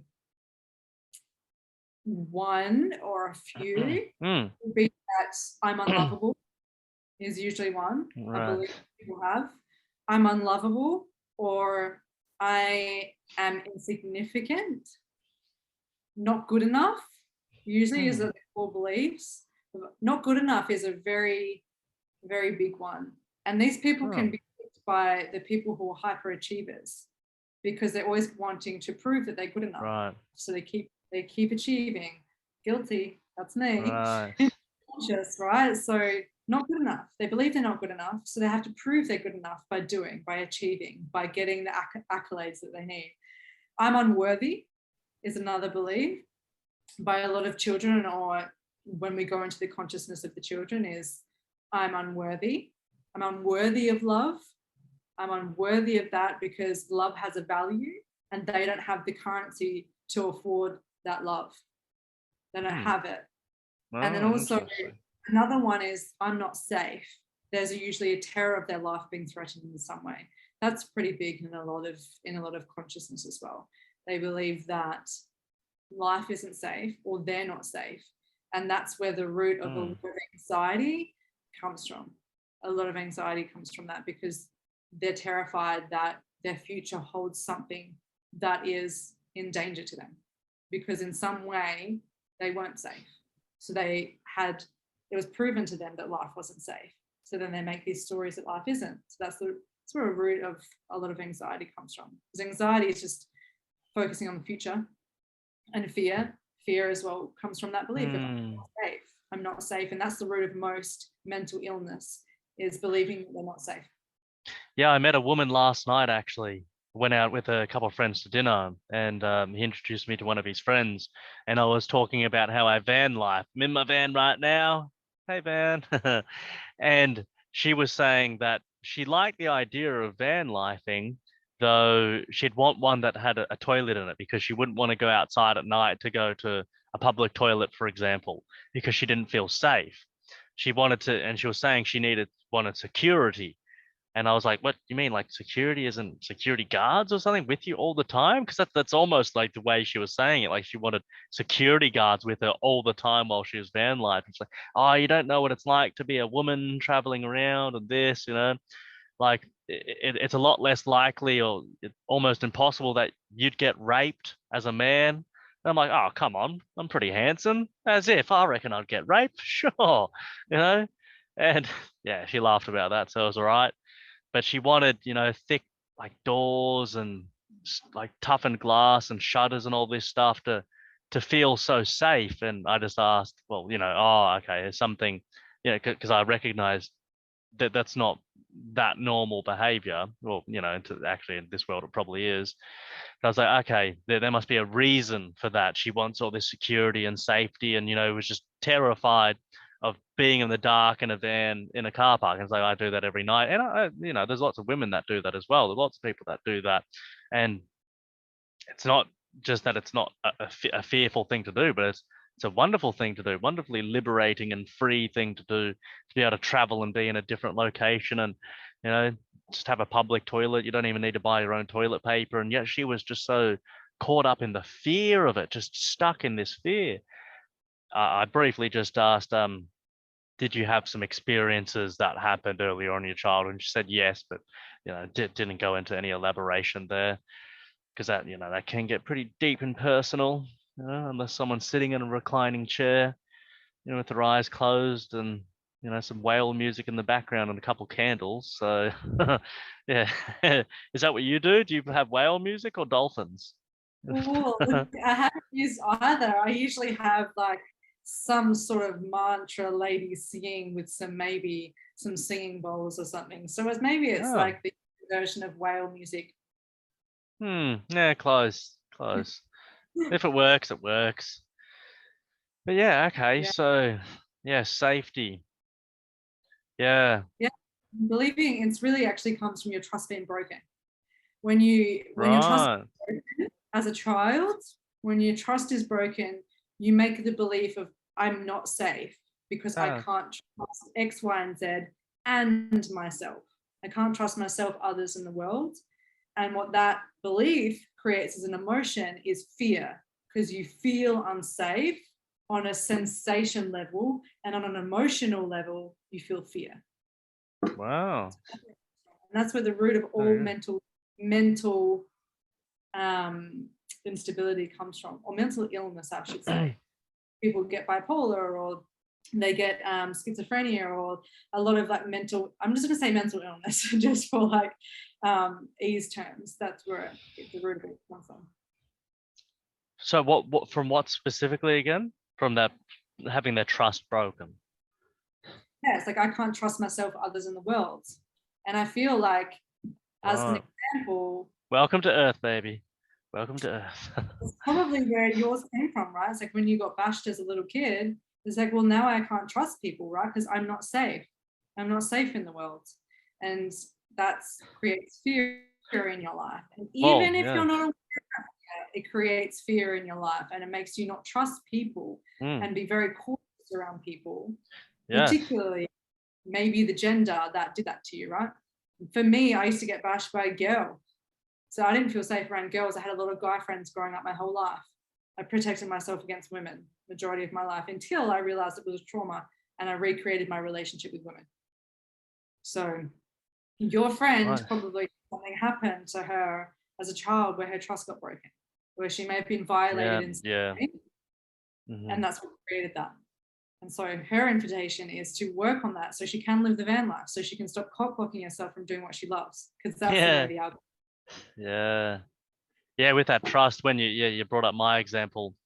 one or a few, would be that I'm unlovable is usually one. Right. I believe people have. I'm unlovable, or I am insignificant, not good enough, usually is the core beliefs. Not good enough is a very, very big one. And these people can be picked by the people who are hyperachievers, because they're always wanting to prove that they're good enough. Right. So they keep achieving. Guilty, that's me. Right. Conscious, right? So not good enough. They believe they're not good enough, so they have to prove they're good enough by doing, by achieving, by getting the accolades that they need. I'm unworthy is another belief by a lot of children, or when we go into the consciousness of the children, is I'm unworthy. I'm unworthy of love. I'm unworthy of that because love has a value and they don't have the currency to afford that love. They don't have it. And then Oh, also interesting. another one is I'm not safe. There's usually a terror of their life being threatened in some way. That's pretty big in a lot of consciousness as well. They believe that life isn't safe or they're not safe. And that's where the root of a lot of anxiety comes from. A lot of anxiety comes from that because they're terrified that their future holds something that is in danger to them because in some way they weren't safe. So it was proven to them that life wasn't safe. So then they make these stories that life isn't. So that's where a root of a lot of anxiety comes from. Because anxiety is just focusing on the future, and fear as well comes from that belief of I'm not safe. And that's the root of most mental illness, is believing that they're not safe. Yeah, I met a woman last night actually. Went out with a couple of friends to dinner, and he introduced me to one of his friends. And I was talking about how I van life. I'm in my van right now. Hey, van. And she was saying that she liked the idea of van lifing, though she'd want one that had a toilet in it because she wouldn't want to go outside at night to go to a public toilet, for example, because she didn't feel safe. She wanted to, and she was saying she wanted security. And I was like, what do you mean? Like security isn't security guards or something with you all the time? Because that's almost like the way she was saying it. Like she wanted security guards with her all the time while she was van life. It's like, oh, you don't know what it's like to be a woman traveling around and this, like it's a lot less likely or almost impossible that you'd get raped as a man. And I'm like, oh, come on, I'm pretty handsome. As if I reckon I'd get raped, sure, you know. And yeah, she laughed about that, so it was all right. But she wanted, thick like doors and like toughened glass and shutters and all this stuff to feel so safe. And I just asked, well, oh, okay, there's something, because I recognized that that's not that normal behavior. Well, actually in this world it probably is. But I was like, okay, there must be a reason for that. She wants all this security and safety, and was just terrified of being in the dark in a van in a car park. And it's like I do that every night, and there's lots of women that do that as well. There's lots of people that do that, and it's not just that it's not a fearful thing to do, but it's a wonderful thing to do, wonderfully liberating and free thing to do, to be able to travel and be in a different location and just have a public toilet. You don't even need to buy your own toilet paper. And yet she was just so caught up in the fear of it, just stuck in this fear. I briefly just asked, did you have some experiences that happened earlier on in your childhood? And she said yes, but didn't go into any elaboration there, because that can get pretty deep and personal, unless someone's sitting in a reclining chair, with their eyes closed and some whale music in the background and a couple candles. So yeah. Is that what you do? Do you have whale music or dolphins? Well, I haven't used either. I usually have like some sort of mantra lady singing with maybe some singing bowls or something. So maybe it's like the version of whale music. Yeah, close. If it works, it works. But yeah, okay. Yeah. So yeah, safety. Yeah. Yeah. Believing it's really actually comes from your trust being broken. When your trust is broken as a child, when your trust is broken, you make the belief of I'm not safe because I can't trust X, Y, and Z and myself. I can't trust myself, others, in the world. And what that belief creates as an emotion is fear, because you feel unsafe on a sensation level, and on an emotional level, you feel fear. Wow. And that's where the root of all mental instability comes from, or mental illness, I should say. People get bipolar, or they get schizophrenia, or a lot of like mental, I'm just going to say mental illness just for like ease terms. That's where the root of it comes from. So what from what specifically again? From that having their trust broken? Yeah, it's like I can't trust myself, others, in the world. And I feel like, as an example, welcome to Earth, baby. Welcome to Earth. it's probably where yours came from, right? It's like when you got bashed as a little kid, it's like, well, now I can't trust people, right? Because I'm not safe. I'm not safe in the world. And that creates fear in your life. And even if you're not aware of it, it creates fear in your life, and it makes you not trust people and be very cautious around people, Yes. particularly maybe the gender that did that to you, right? For me, I used to get bashed by a girl. So I didn't feel safe around girls. I had a lot of guy friends growing up my whole life. I protected myself against women majority of my life until I realized it was trauma and I recreated my relationship with women. So your friend Right. probably something happened to her as a child where her trust got broken, where she may have been violated in some Yeah. way, and that's what created that. And so her invitation is to work on that so she can live the van life, so she can stop cock blocking herself from doing what she loves, because that's the way Yeah. the algorithm. Yeah. Yeah. With that trust, when you brought up my example,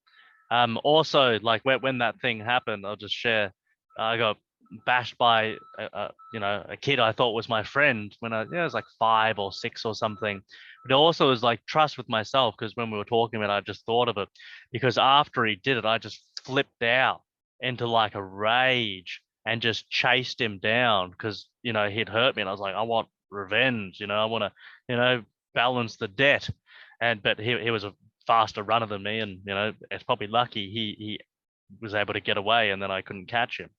also like when that thing happened, I'll just share. I got bashed by a kid I thought was my friend when I was like 5 or 6 or something. But it also was like trust with myself, because when we were talking about it, I just thought of it, because after he did it, I just flipped out into like a rage and just chased him down because he'd hurt me, and I was like, I want revenge. I want to balance the debt. But he was a faster runner than me, and it's probably lucky he was able to get away, and then I couldn't catch him.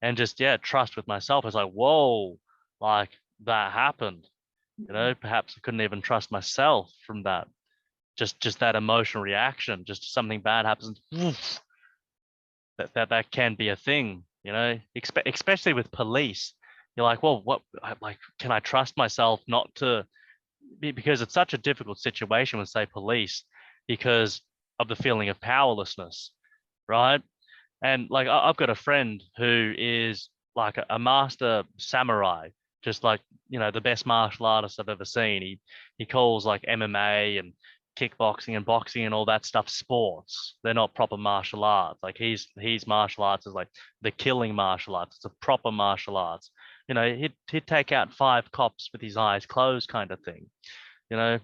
And just trust with myself. It's like, whoa, like that happened. Perhaps I couldn't even trust myself from that. Just that emotional reaction. Just something bad happens. Woof, that can be a thing. Especially with police. You're like, well, what? Like, can I trust myself not to? Because it's such a difficult situation with, say, police, because of the feeling of powerlessness, right? And like I've got a friend who is like a master samurai, just like the best martial artist I've ever seen. He calls like MMA and kickboxing and boxing and all that stuff sports. They're not proper martial arts. Like he's martial arts is like the killing martial arts. It's a proper martial arts. He'd take out 5 cops with his eyes closed, kind of thing. You know,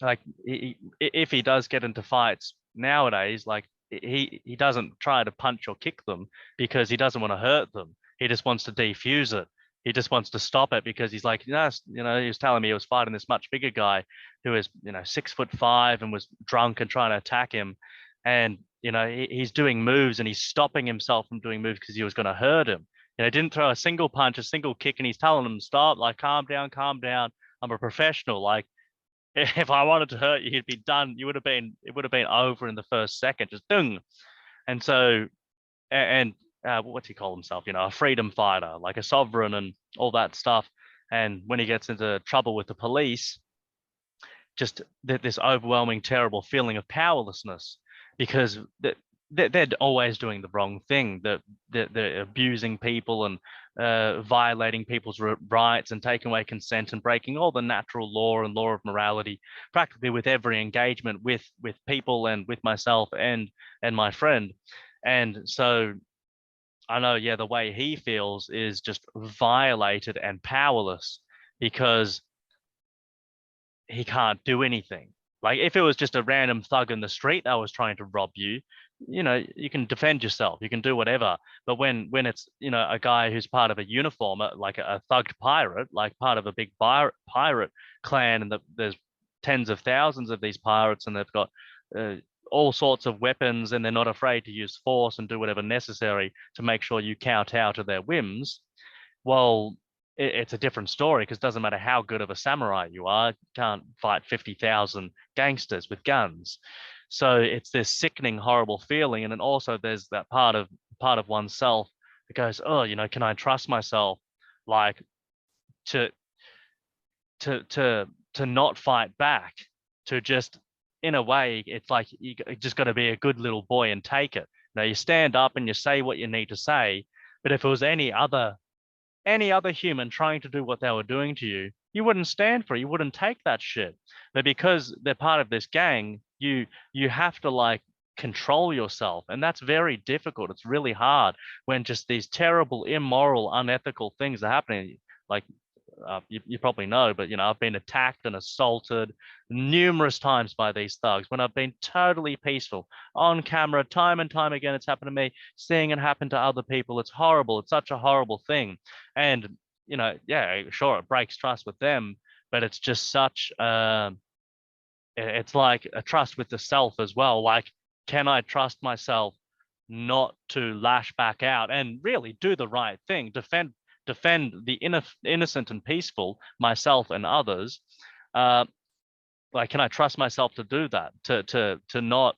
like if he does get into fights nowadays, like he doesn't try to punch or kick them because he doesn't want to hurt them. He just wants to defuse it. He just wants to stop it because he's like, he was telling me he was fighting this much bigger guy who is 6'5" and was drunk and trying to attack him, and he's doing moves and he's stopping himself from doing moves because he was going to hurt him. Didn't throw a single punch, a single kick, and he's telling him, stop, like calm down, calm down. I'm a professional. Like, if I wanted to hurt you, he'd be done. It would have been over in the first second, just dung. And so, and what's he call himself? A freedom fighter, like a sovereign and all that stuff. And when he gets into trouble with the police, just this overwhelming, terrible feeling of powerlessness, because they're always doing the wrong thing. They're abusing people and violating people's rights and taking away consent and breaking all the natural law and law of morality, practically with every engagement with people and with myself and my friend. And so I know, the way he feels is just violated and powerless because he can't do anything. Like if it was just a random thug in the street that was trying to rob you, you can defend yourself, you can do whatever. But when it's a guy who's part of a uniform, like a thugged pirate, like part of a big pirate clan, and there's tens of thousands of these pirates, and they've got uh, all sorts of weapons, and they're not afraid to use force and do whatever necessary to make sure you kowtow to their whims. Well, it's a different story, because it doesn't matter how good of a samurai you are, you can't fight 50,000 gangsters with guns. So it's this sickening, horrible feeling. And then also there's that part of oneself that goes, oh, can I trust myself, like to to not fight back, to just, in a way, it's like you just got to be a good little boy and take it. You stand up and you say what you need to say. But if it was any other human trying to do what they were doing to you, you wouldn't stand for it. You wouldn't take that shit. But because they're part of this gang, you have to like control yourself. And that's very difficult. It's really hard when just these terrible, immoral, unethical things are happening. Like you probably know, but I've been attacked and assaulted numerous times by these thugs when I've been totally peaceful on camera, time and time again. It's happened to me, seeing it happen to other people. It's horrible. It's such a horrible thing. And sure, it breaks trust with them, but it's just such it's like a trust with the self as well. Like, can I trust myself not to lash back out and really do the right thing, defend the innocent and peaceful, myself and others. Like, can I trust myself to do that? To not,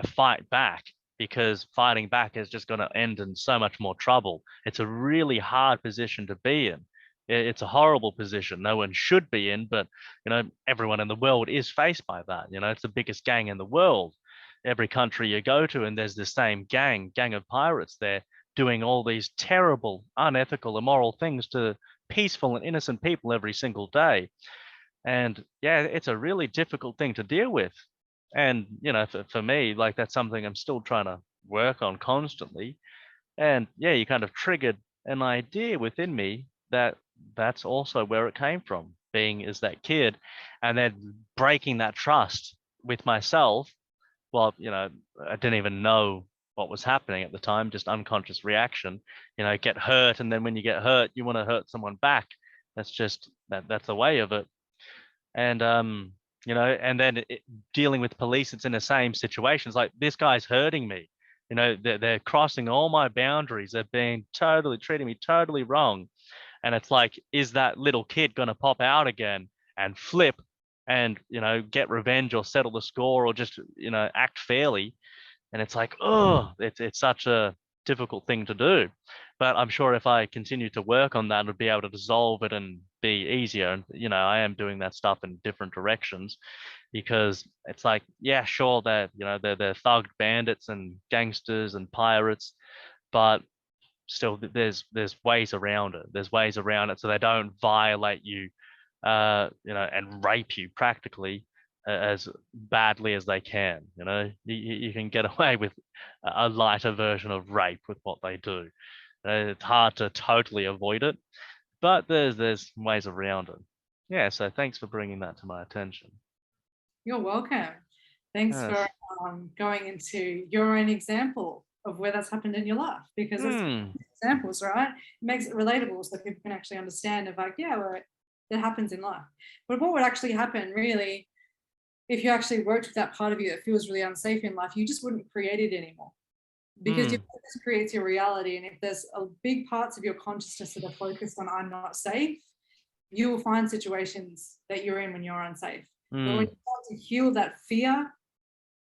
fight back, because fighting back is just going to end in so much more trouble. It's a really hard position to be in. It's a horrible position no one should be in, but everyone in the world is faced by that. It's the biggest gang in the world. Every country you go to, and there's the same gang of pirates there doing all these terrible, unethical, immoral things to peaceful and innocent people every single day. And yeah, it's a really difficult thing to deal with. And for me, like, that's something I'm still trying to work on constantly. And yeah, you kind of triggered an idea within me that that's also where it came from, being as that kid, and then breaking that trust with myself. Well, I didn't even know what was happening at the time, just unconscious reaction. Get hurt, and then when you get hurt, you want to hurt someone back. That's just that's the way of it. And and then dealing with police, it's in the same situations. Like, this guy's hurting me. They're crossing all my boundaries. They're being totally treating me totally wrong. And it's like, is that little kid going to pop out again and flip and get revenge or settle the score or just act fairly? And it's like, oh, it's such a difficult thing to do. But I'm sure if I continue to work on that, I'd be able to dissolve it and be easier. And I am doing that stuff in different directions, because it's like, yeah, sure, they're thugged bandits and gangsters and pirates, but still there's ways around it. There's ways around it so they don't violate you, and rape you practically as badly as they can. You can get away with a lighter version of rape with what they do. It's hard to totally avoid it, but there's ways around it. Yeah, so thanks for bringing that to my attention. You're welcome. Thanks for going into your own example of where that's happened in your life, because it's examples, right? It makes it relatable so people can actually understand of, like, yeah, well, that happens in life. But what would actually happen really if you actually worked with that part of you that feels really unsafe in life? You just wouldn't create it anymore, because your focus creates your reality. And if there's a big parts of your consciousness that are focused on I'm not safe, you will find situations that you're in when you're unsafe. But when you start to heal that fear,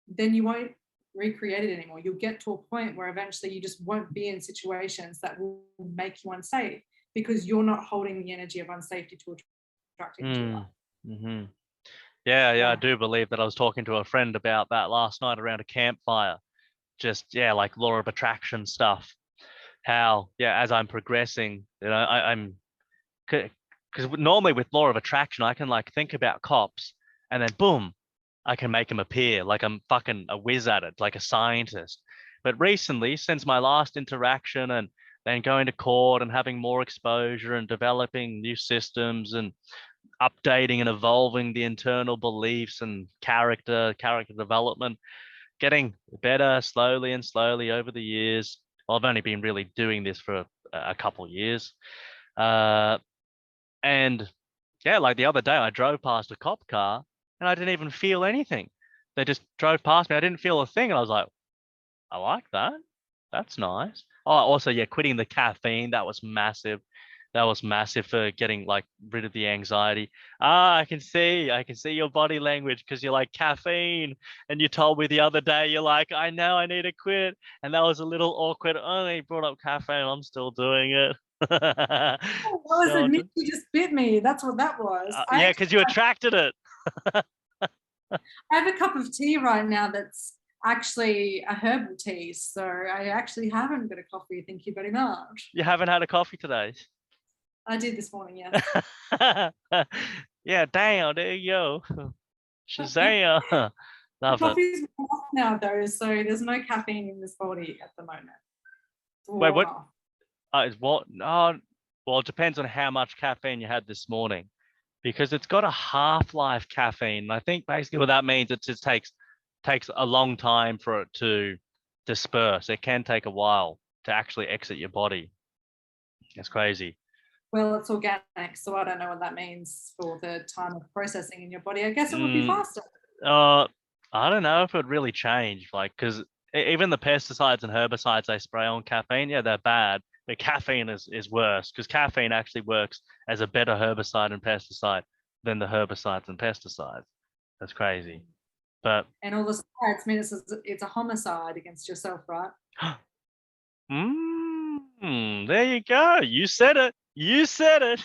then you won't recreate it anymore. You'll get to a point where eventually you just won't be in situations that will make you unsafe, because you're not holding the energy of unsafety to attract into your life. Mm-hmm. Yeah, I do believe that. I was talking to a friend about that last night around a campfire. Just, like law of attraction stuff. How, as I'm progressing, I'm, because normally with law of attraction, I can like think about cops and then boom, I can make them appear like I'm fucking a whiz at it, like a scientist. But recently, since my last interaction and then going to court and having more exposure and developing new systems and updating and evolving the internal beliefs and character development, getting better slowly and slowly over the years. Well, I've only been really doing this for a couple of years. And yeah, like the other day, I drove past a cop car and I didn't even feel anything. They just drove past me. I didn't feel a thing. And I was like, I like that. That's nice. Oh, also, quitting the caffeine. That was massive. That was massive for getting like rid of the anxiety. I can see your body language, because you're like, caffeine. And you told me the other day, you're like, I know I need to quit. And that was a little awkward. Only brought up caffeine. I'm still doing it. What was it? Nick, you just bit me. That's what that was. Yeah, because you attracted it. I have a cup of tea right now that's actually a herbal tea. So I actually haven't got a coffee. Thank you very much. You haven't had a coffee today? I did this morning, yes. Yeah, damn, there you go. Shazam. Love it. Coffee's off now though, so there's no caffeine in this body at the moment. Wait, what? Is what? No, well, it depends on how much caffeine you had this morning, because it's got a half-life caffeine. And I think basically what that means, it just takes a long time for it to disperse. It can take a while to actually exit your body. It's crazy. Well, it's organic, so I don't know what that means for the time of processing in your body. I guess it would be faster. I don't know if it would really change, like, because even the pesticides and herbicides they spray on caffeine, yeah, they're bad. But caffeine is worse because caffeine actually works as a better herbicide and pesticide than the herbicides and pesticides. That's crazy. But And all the sides mean it's a homicide against yourself, right? there you go. You said it. You said it.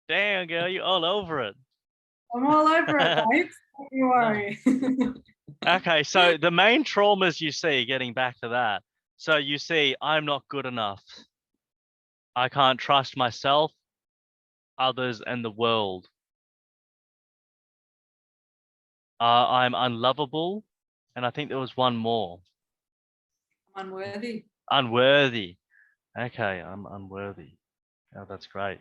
Damn, girl, you all over it. I'm all over it, babes. Don't you worry. Okay, so the main traumas you see, getting back to that. So you see, I'm not good enough. I can't trust myself, others, and the world. I'm unlovable, and I think there was one more. Unworthy. Unworthy. Okay, I'm unworthy. Oh, that's great.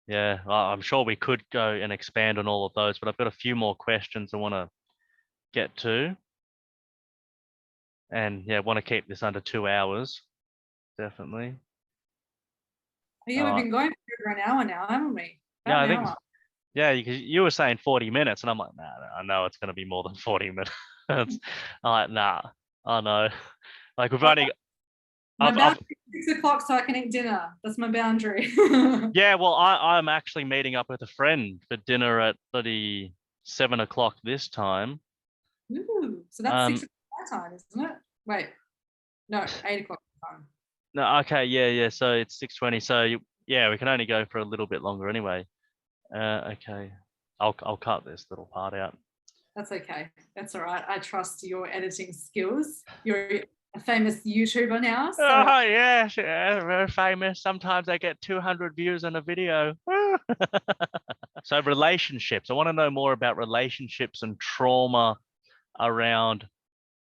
Yeah, I'm sure we could go and expand on all of those, but I've got a few more questions I want to get to. And yeah, want to keep this under 2 hours, definitely. Yeah, we've been going for over an hour now, haven't we? Yeah, About I an think hour. yeah, because you were saying 40 minutes, and I'm like, nah, I know it's going to be more than 40 minutes. I'm like, nah, I know. Like we've only, My I've boundary is 6 o'clock so I can eat dinner. That's my boundary. yeah, well, I'm actually meeting up with a friend for dinner at bloody 7 o'clock this time. Ooh, so that's 6 o'clock my time, isn't it? Wait, no, 8 o'clock time. No, okay, yeah. So it's 6:20. So yeah, we can only go for a little bit longer anyway. Okay, I'll cut this little part out. That's okay. That's all right. I trust your editing skills. You're a famous YouTuber now. So Oh yeah, very famous. Sometimes I get 200 views on a video. So relationships. I want to know more about relationships and trauma around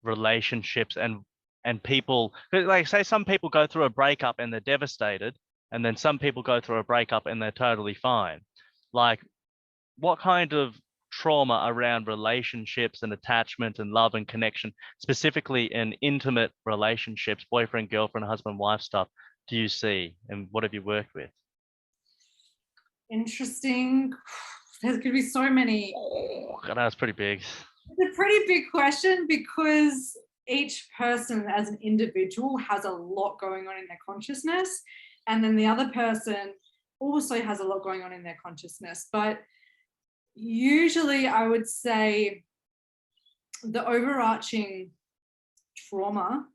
relationships and people. Like say some people go through a breakup and they're devastated, and then some people go through a breakup and they're totally fine. Like what kind of trauma around relationships and attachment and love and connection, specifically in intimate relationships, boyfriend, girlfriend, husband, wife stuff, do you see? And what have you worked with? interesting. There's going to be so many. Oh, I know it's pretty big. It's a pretty big question because each person as an individual has a lot going on in their consciousness. And then the other person also has a lot going on in their consciousness. But usually I would say the overarching trauma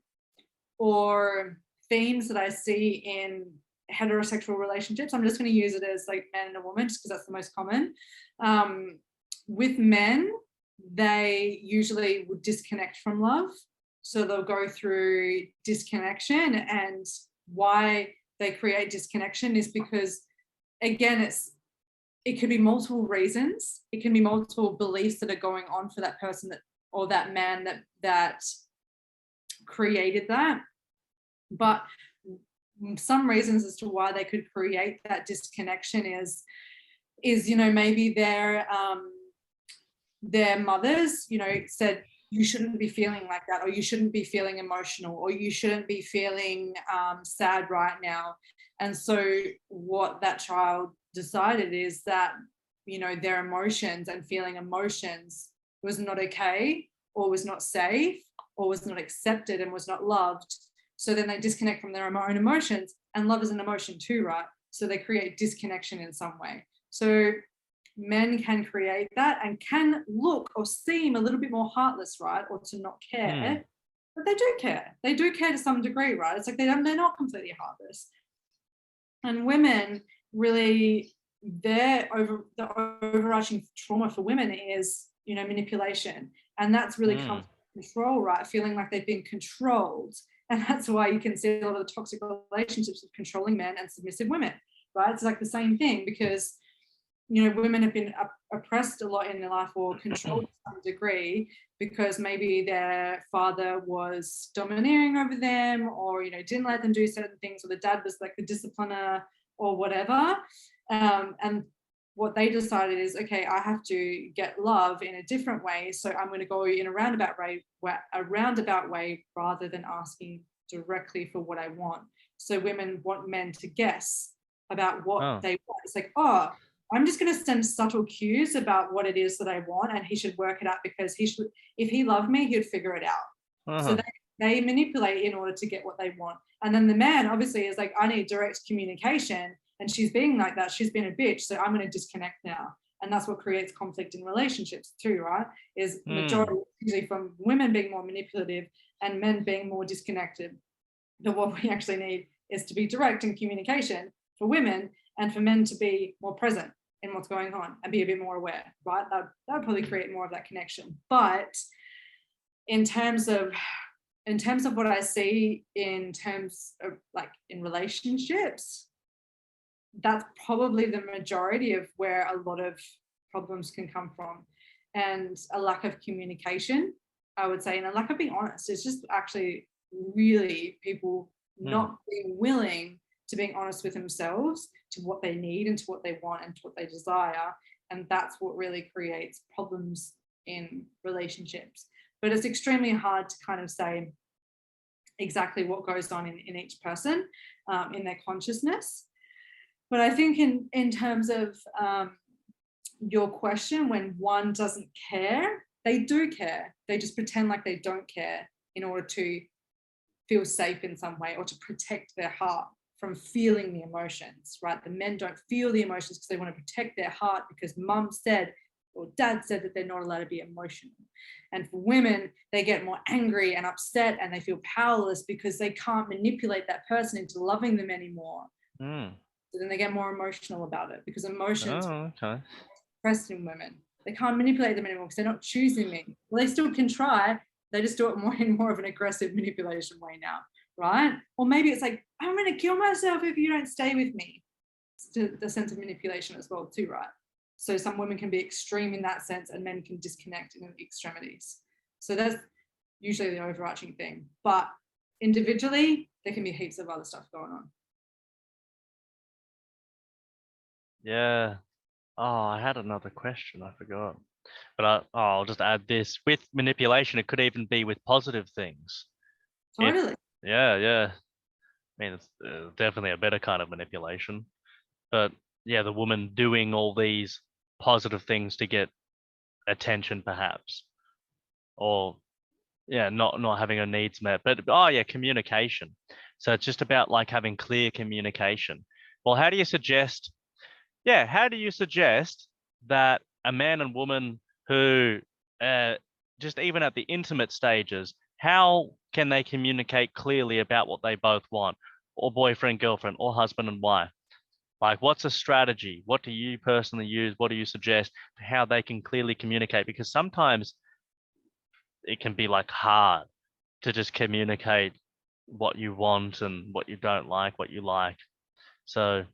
or themes that I see in heterosexual relationships, I'm just going to use it as like man and a woman just because that's the most common. With men, they usually would disconnect from love. So they'll go through disconnection, and why they create disconnection is because, again, it could be multiple reasons. It can be multiple beliefs that are going on for that person that or that man that created that. But some reasons as to why they could create that disconnection is maybe their mothers said you shouldn't be feeling like that, or you shouldn't be feeling emotional, or you shouldn't be feeling sad right now. And so what that child decided is that their emotions and feeling emotions was not okay, or was not safe, or was not accepted, and was not loved. So then they disconnect from their own emotions, and love is an emotion too, right? So they create disconnection in some way. So men can create that and can look or seem a little bit more heartless, right? Or to not care, but they do care. They do care to some degree, right? It's like they're not completely heartless. And women really, the overarching trauma for women is, manipulation. And that's really comes from control, right? Feeling like they've been controlled. And that's why you can see a lot of the toxic relationships with controlling men and submissive women, right? It's like the same thing because, women have been oppressed a lot in their life or controlled to some degree because maybe their father was domineering over them, or, didn't let them do certain things, or the dad was like the discipliner or whatever. And what they decided is, okay, I have to get love in a different way. So I'm going to go in a roundabout way rather than asking directly for what I want. So women want men to guess about what they want. It's like, I'm just going to send subtle cues about what it is that I want, and he should work it out, because if he loved me, he'd figure it out. So they manipulate in order to get what they want. And then the man obviously is like, I need direct communication, and she's being like that. She's been a bitch, so I'm going to disconnect now. And that's what creates conflict in relationships too, right? Is majority usually from women being more manipulative and men being more disconnected. But what we actually need is to be direct in communication for women, and for men to be more present in what's going on and be a bit more aware, right? That would probably create more of that connection. But in terms of what I see in terms of like in relationships, that's probably the majority of where a lot of problems can come from, and a lack of communication, I would say, and a lack of being honest. It's just actually really people not being willing to being honest with themselves, to what they need and to what they want and to what they desire. And that's what really creates problems in relationships. But it's extremely hard to kind of say exactly what goes on in each person, in their consciousness. But I think in terms of your question, when one doesn't care, they do care. They just pretend like they don't care in order to feel safe in some way, or to protect their heart from feeling the emotions, right? The men don't feel the emotions because they want to protect their heart, because mum said or dad said that they're not allowed to be emotional. And for women, they get more angry and upset, and they feel powerless because they can't manipulate that person into loving them anymore. So then they get more emotional about it, because emotions are expressed in women. They can't manipulate them anymore because they're not choosing me. Well, they still can try. They just do it more in more of an aggressive manipulation way now, right? Or maybe it's like, I'm going to kill myself if you don't stay with me. It's the sense of manipulation as well too, right? So some women can be extreme in that sense, and men can disconnect in the extremities. So that's usually the overarching thing. But individually, there can be heaps of other stuff going on. Yeah. Oh, I had another question. I forgot. But I'll just add this. With manipulation, it could even be with positive things. Totally. Yeah. I mean, it's definitely a better kind of manipulation. But yeah, the woman doing all these positive things to get attention, perhaps. Or yeah, not having her needs met. But communication. So it's just about like having clear communication. Well, how do you suggest that a man and woman who just even at the intimate stages, how can they communicate clearly about what they both want, or boyfriend, girlfriend, or husband and wife? Like, what's a strategy? What do you personally use? What do you suggest for how they can clearly communicate? Because sometimes it can be like hard to just communicate what you want and what you don't like, what you like. So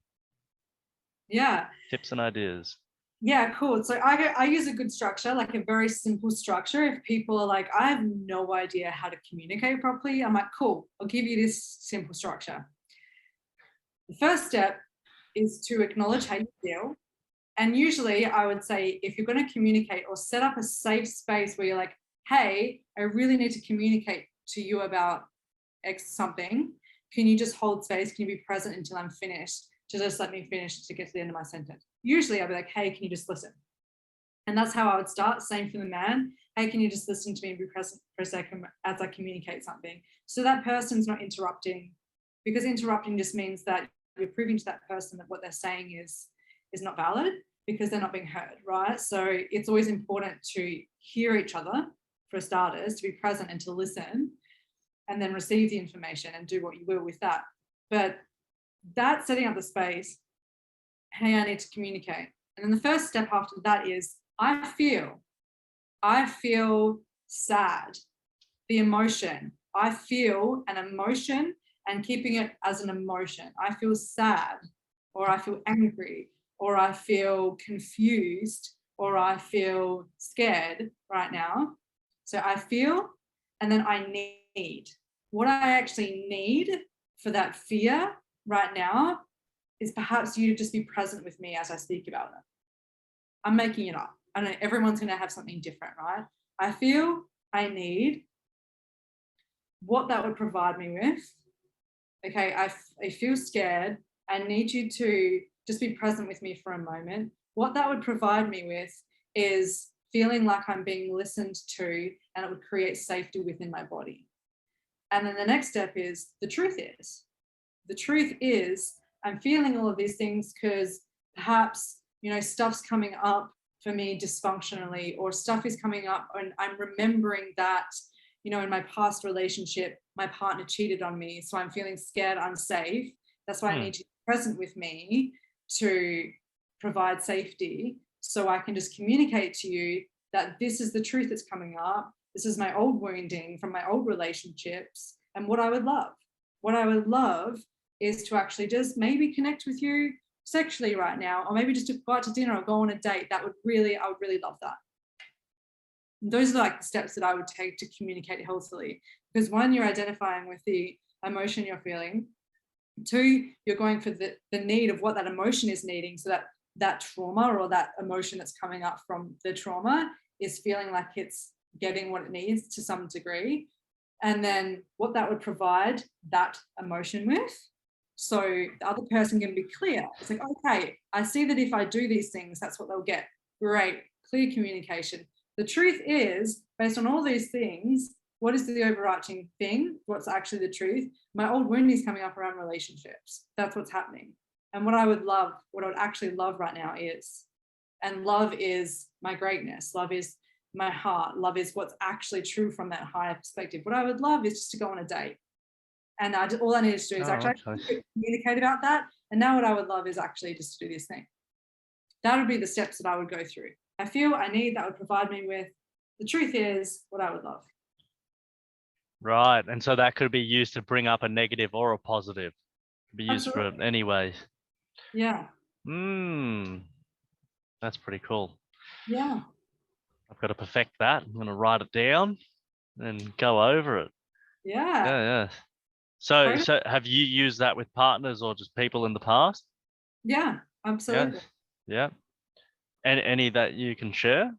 yeah, tips and ideas. Yeah, cool. So I use a good structure, like a very simple structure. If people are like, I have no idea how to communicate properly, I'm like, cool, I'll give you this simple structure. The first step is to acknowledge how you feel. And usually I would say, if you're going to communicate, or set up a safe space where you're like, hey, I really need to communicate to you about X something. Can you just hold space? Can you be present until I'm finished? To just let me finish to get to the end of my sentence. Usually I'll be like, hey, can you just listen? And that's how I would start. Same for the man. Hey, can you just listen to me and be present for a second as I communicate something? So that person's not interrupting, because interrupting just means that you're proving to that person that what they're saying is not valid, because they're not being heard, right? So it's always important to hear each other, for starters, to be present and to listen, and then receive the information and do what you will with that. But that's setting up the space. Hey, I need to communicate. And then the first step after that is, I feel sad. The emotion. I feel an emotion, and keeping it as an emotion. I feel sad, or I feel angry, or I feel confused, or I feel scared right now. So I feel, and then I need. What I actually need for that fear right now is perhaps you to just be present with me as I speak about it. I'm making it up. I know everyone's going to have something different, right? I feel, I need, what that would provide me with. Okay, I feel scared. I need you to just be present with me for a moment, what that would provide me with is feeling like I'm being listened to, and it would create safety within my body. And then the next step is the truth is. The truth is I'm feeling all of these things because perhaps, stuff's coming up for me dysfunctionally, or stuff is coming up and I'm remembering that, in my past relationship, my partner cheated on me. So I'm feeling scared, unsafe. That's why I need to be present with me to provide safety. So I can just communicate to you that this is the truth that's coming up. This is my old wounding from my old relationships. And what I would love is to actually just maybe connect with you sexually right now, or maybe just to go out to dinner or go on a date. I would really love that. And those are like the steps that I would take to communicate healthily, because one, you're identifying with the emotion you're feeling. Two, you're going for the need of what that emotion is needing, so that trauma or that emotion that's coming up from the trauma is feeling like it's getting what it needs to some degree. And then what that would provide that emotion with. So the other person can be clear. It's like, okay, I see that if I do these things, that's what they'll get. Great, clear communication. The truth is, based on all these things, what is the overarching thing? What's actually the truth? My old wound is coming up around relationships. That's what's happening. And what I would actually love right now is, and love is my greatness. Love is my heart. Love is what's actually true from that higher perspective. What I would love is just to go on a date. And all I needed to do is communicate about that. And now what I would love is actually just to do this thing. That would be the steps that I would go through. I feel I need, that would provide me with, the truth is what I would love. Right. And so that could be used to bring up a negative or a positive. Could be used for any way. Yeah. That's pretty cool. Yeah. I've got to perfect that. I'm going to write it down and go over it. Yeah. Yeah. So have you used that with partners or just people in the past? Yeah, absolutely. Yeah. And any that you can share?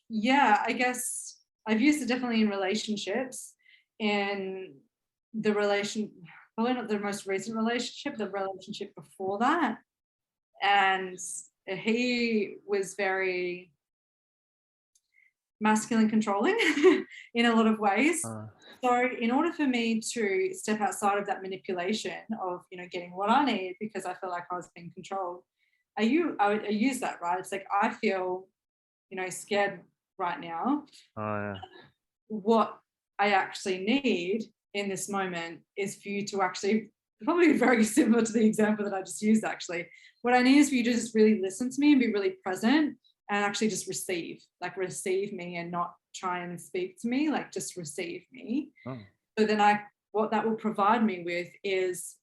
Yeah, I guess I've used it definitely in relationships. In the probably not the most recent relationship, the relationship before that. And he was very masculine controlling in a lot of ways. So in order for me to step outside of that manipulation of, getting what I need because I feel like I was being controlled, I use that, right? It's like, I feel, scared right now. What I actually need in this moment is for you to actually, probably very similar to the example that I just used actually, what I need is for you to just really listen to me and be really present and actually just receive me and not try and speak to me, like just receive me. So then what that will provide me with is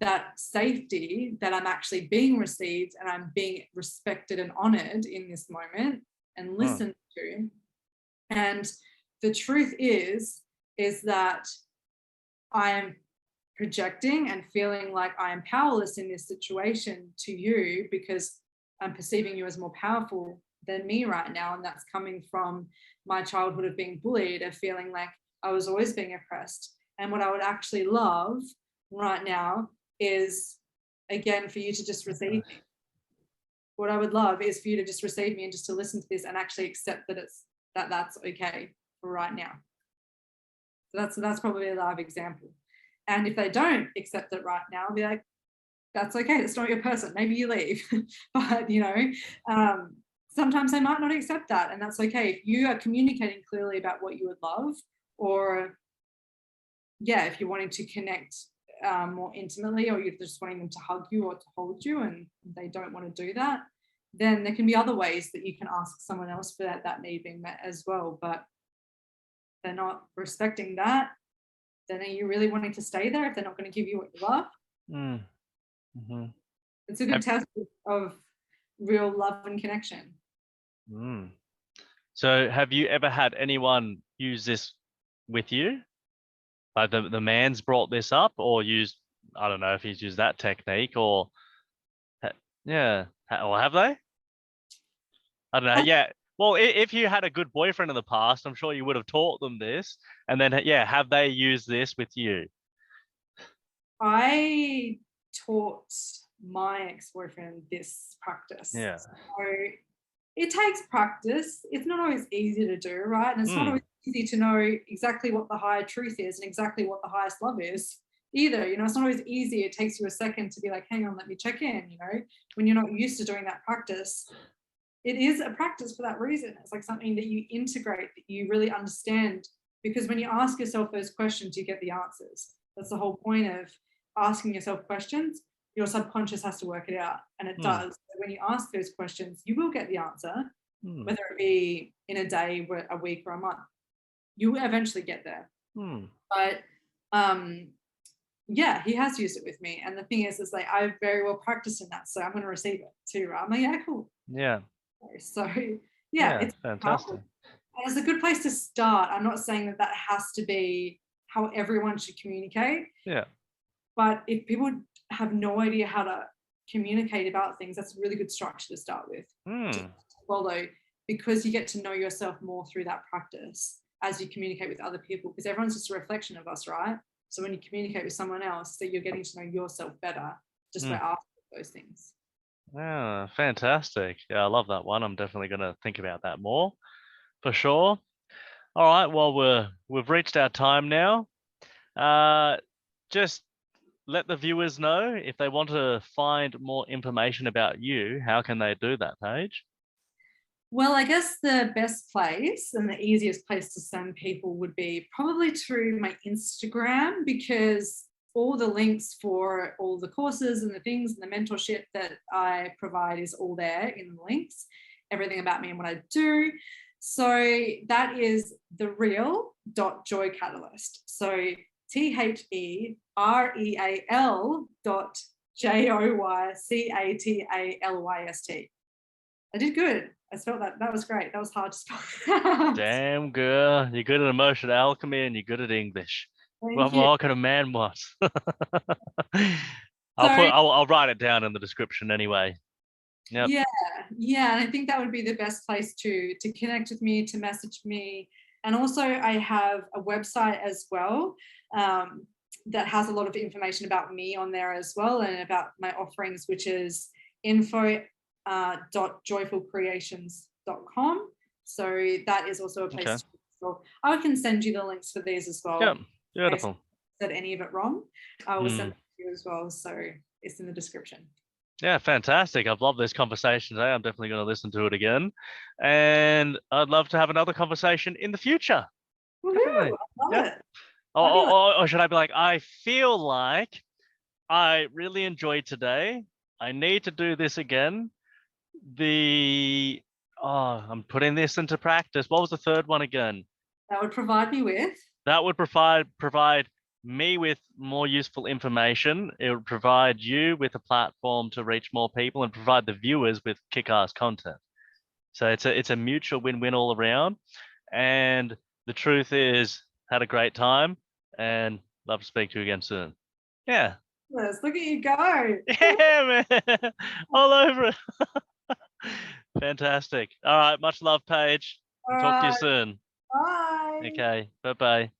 that safety that I'm actually being received and I'm being respected and honored in this moment and listened to. And the truth is that I am projecting and feeling like I am powerless in this situation to you because I'm perceiving you as more powerful than me right now. And that's coming from my childhood of being bullied, of feeling like I was always being oppressed. And what I would actually love right now is, again, for you to just receive me. What I would love is for you to just receive me and just to listen to this and actually accept that that's okay for right now. So that's probably a live example. And if they don't accept it right now, I'll be like, that's okay, that's not your person, maybe you leave. But sometimes they might not accept that, and that's okay. If you are communicating clearly about what you would love, or if you're wanting to connect more intimately, or you're just wanting them to hug you or to hold you and they don't want to do that, then there can be other ways that you can ask someone else for that need being met as well. But they're not respecting that, then are you really wanting to stay there if they're not going to give you what you love? It's a good test of real love and connection. So have you ever had anyone use this with you? Like the man's brought this up, or used, I don't know if he's used that technique, or or have they? I don't know. Yeah. Well, if you had a good boyfriend in the past, I'm sure you would have taught them this. And then, have they used this with you? I taught my ex-boyfriend this practice. Yeah. So it takes practice. It's not always easy to do, right? And it's not always easy to know exactly what the higher truth is and exactly what the highest love is either. You know, it's not always easy. It takes you a second to be like, hang on, let me check in, you know, when you're not used to doing that practice. It is a practice for that reason. It's like something that you integrate, that you really understand, because when you ask yourself those questions, you get the answers. That's the whole point of asking yourself questions. Your subconscious has to work it out, and it does. So when you ask those questions, you will get the answer, whether it be in a day, a week, or a month. You will eventually get there. But yeah, he has used it with me, and the thing is like I've very well practiced in that, so I'm going to receive it too. Right? I'm like, yeah, cool. Yeah. So yeah, it's fantastic. powerful. And it's a good place to start. I'm not saying that has to be how everyone should communicate. Yeah. But if people have no idea how to communicate about things, that's a really good structure to start with. Well, though, because you get to know yourself more through that practice as you communicate with other people, because everyone's just a reflection of us, right? So when you communicate with someone else, that you're getting to know yourself better just by asking those things. Yeah, fantastic. Yeah, I love that one. I'm definitely going to think about that more, for sure. All right, well, we've reached our time now. Just let the viewers know if they want to find more information about you, how can they do that, Paige? Well, I guess the best place and the easiest place to send people would be probably through my Instagram, because all the links for all the courses and the things and the mentorship that I provide is all there in the links, everything about me and what I do. So that is thereal.joycatalyst. So THEREAL.JOYCATALYST. I did good. I spelled that. That was great. That was hard to spell. Damn, girl. You're good at emotional alchemy and you're good at English. What you. more could a man want? I'll write it down in the description anyway. Yep. Yeah. And I think that would be the best place to connect with me, to message me. And also I have a website as well that has a lot of information about me on there as well, and about my offerings, which is info.joyfulcreations.com. So that is also a place to go. I can send you the links for these as well. Yeah, beautiful. Said any of it wrong, I will send it to you as well. So it's in the description. Yeah, fantastic. I've loved this conversation today. I'm definitely going to listen to it again. And I'd love to have another conversation in the future. Definitely. I love it. Or should I be like, I feel like I really enjoyed today. I need to do this again. I'm putting this into practice. What was the third one again? That would provide me with? That would provide me with more useful information. It would provide you with a platform to reach more people and provide the viewers with kick-ass content. So it's a mutual win-win all around. And the truth is, had a great time and love to speak to you again soon. Yeah. Yes, look at you go. Yeah, man. All over it. Fantastic. All right. Much love, Paige. Talk to you soon. Bye. Okay. Bye-bye.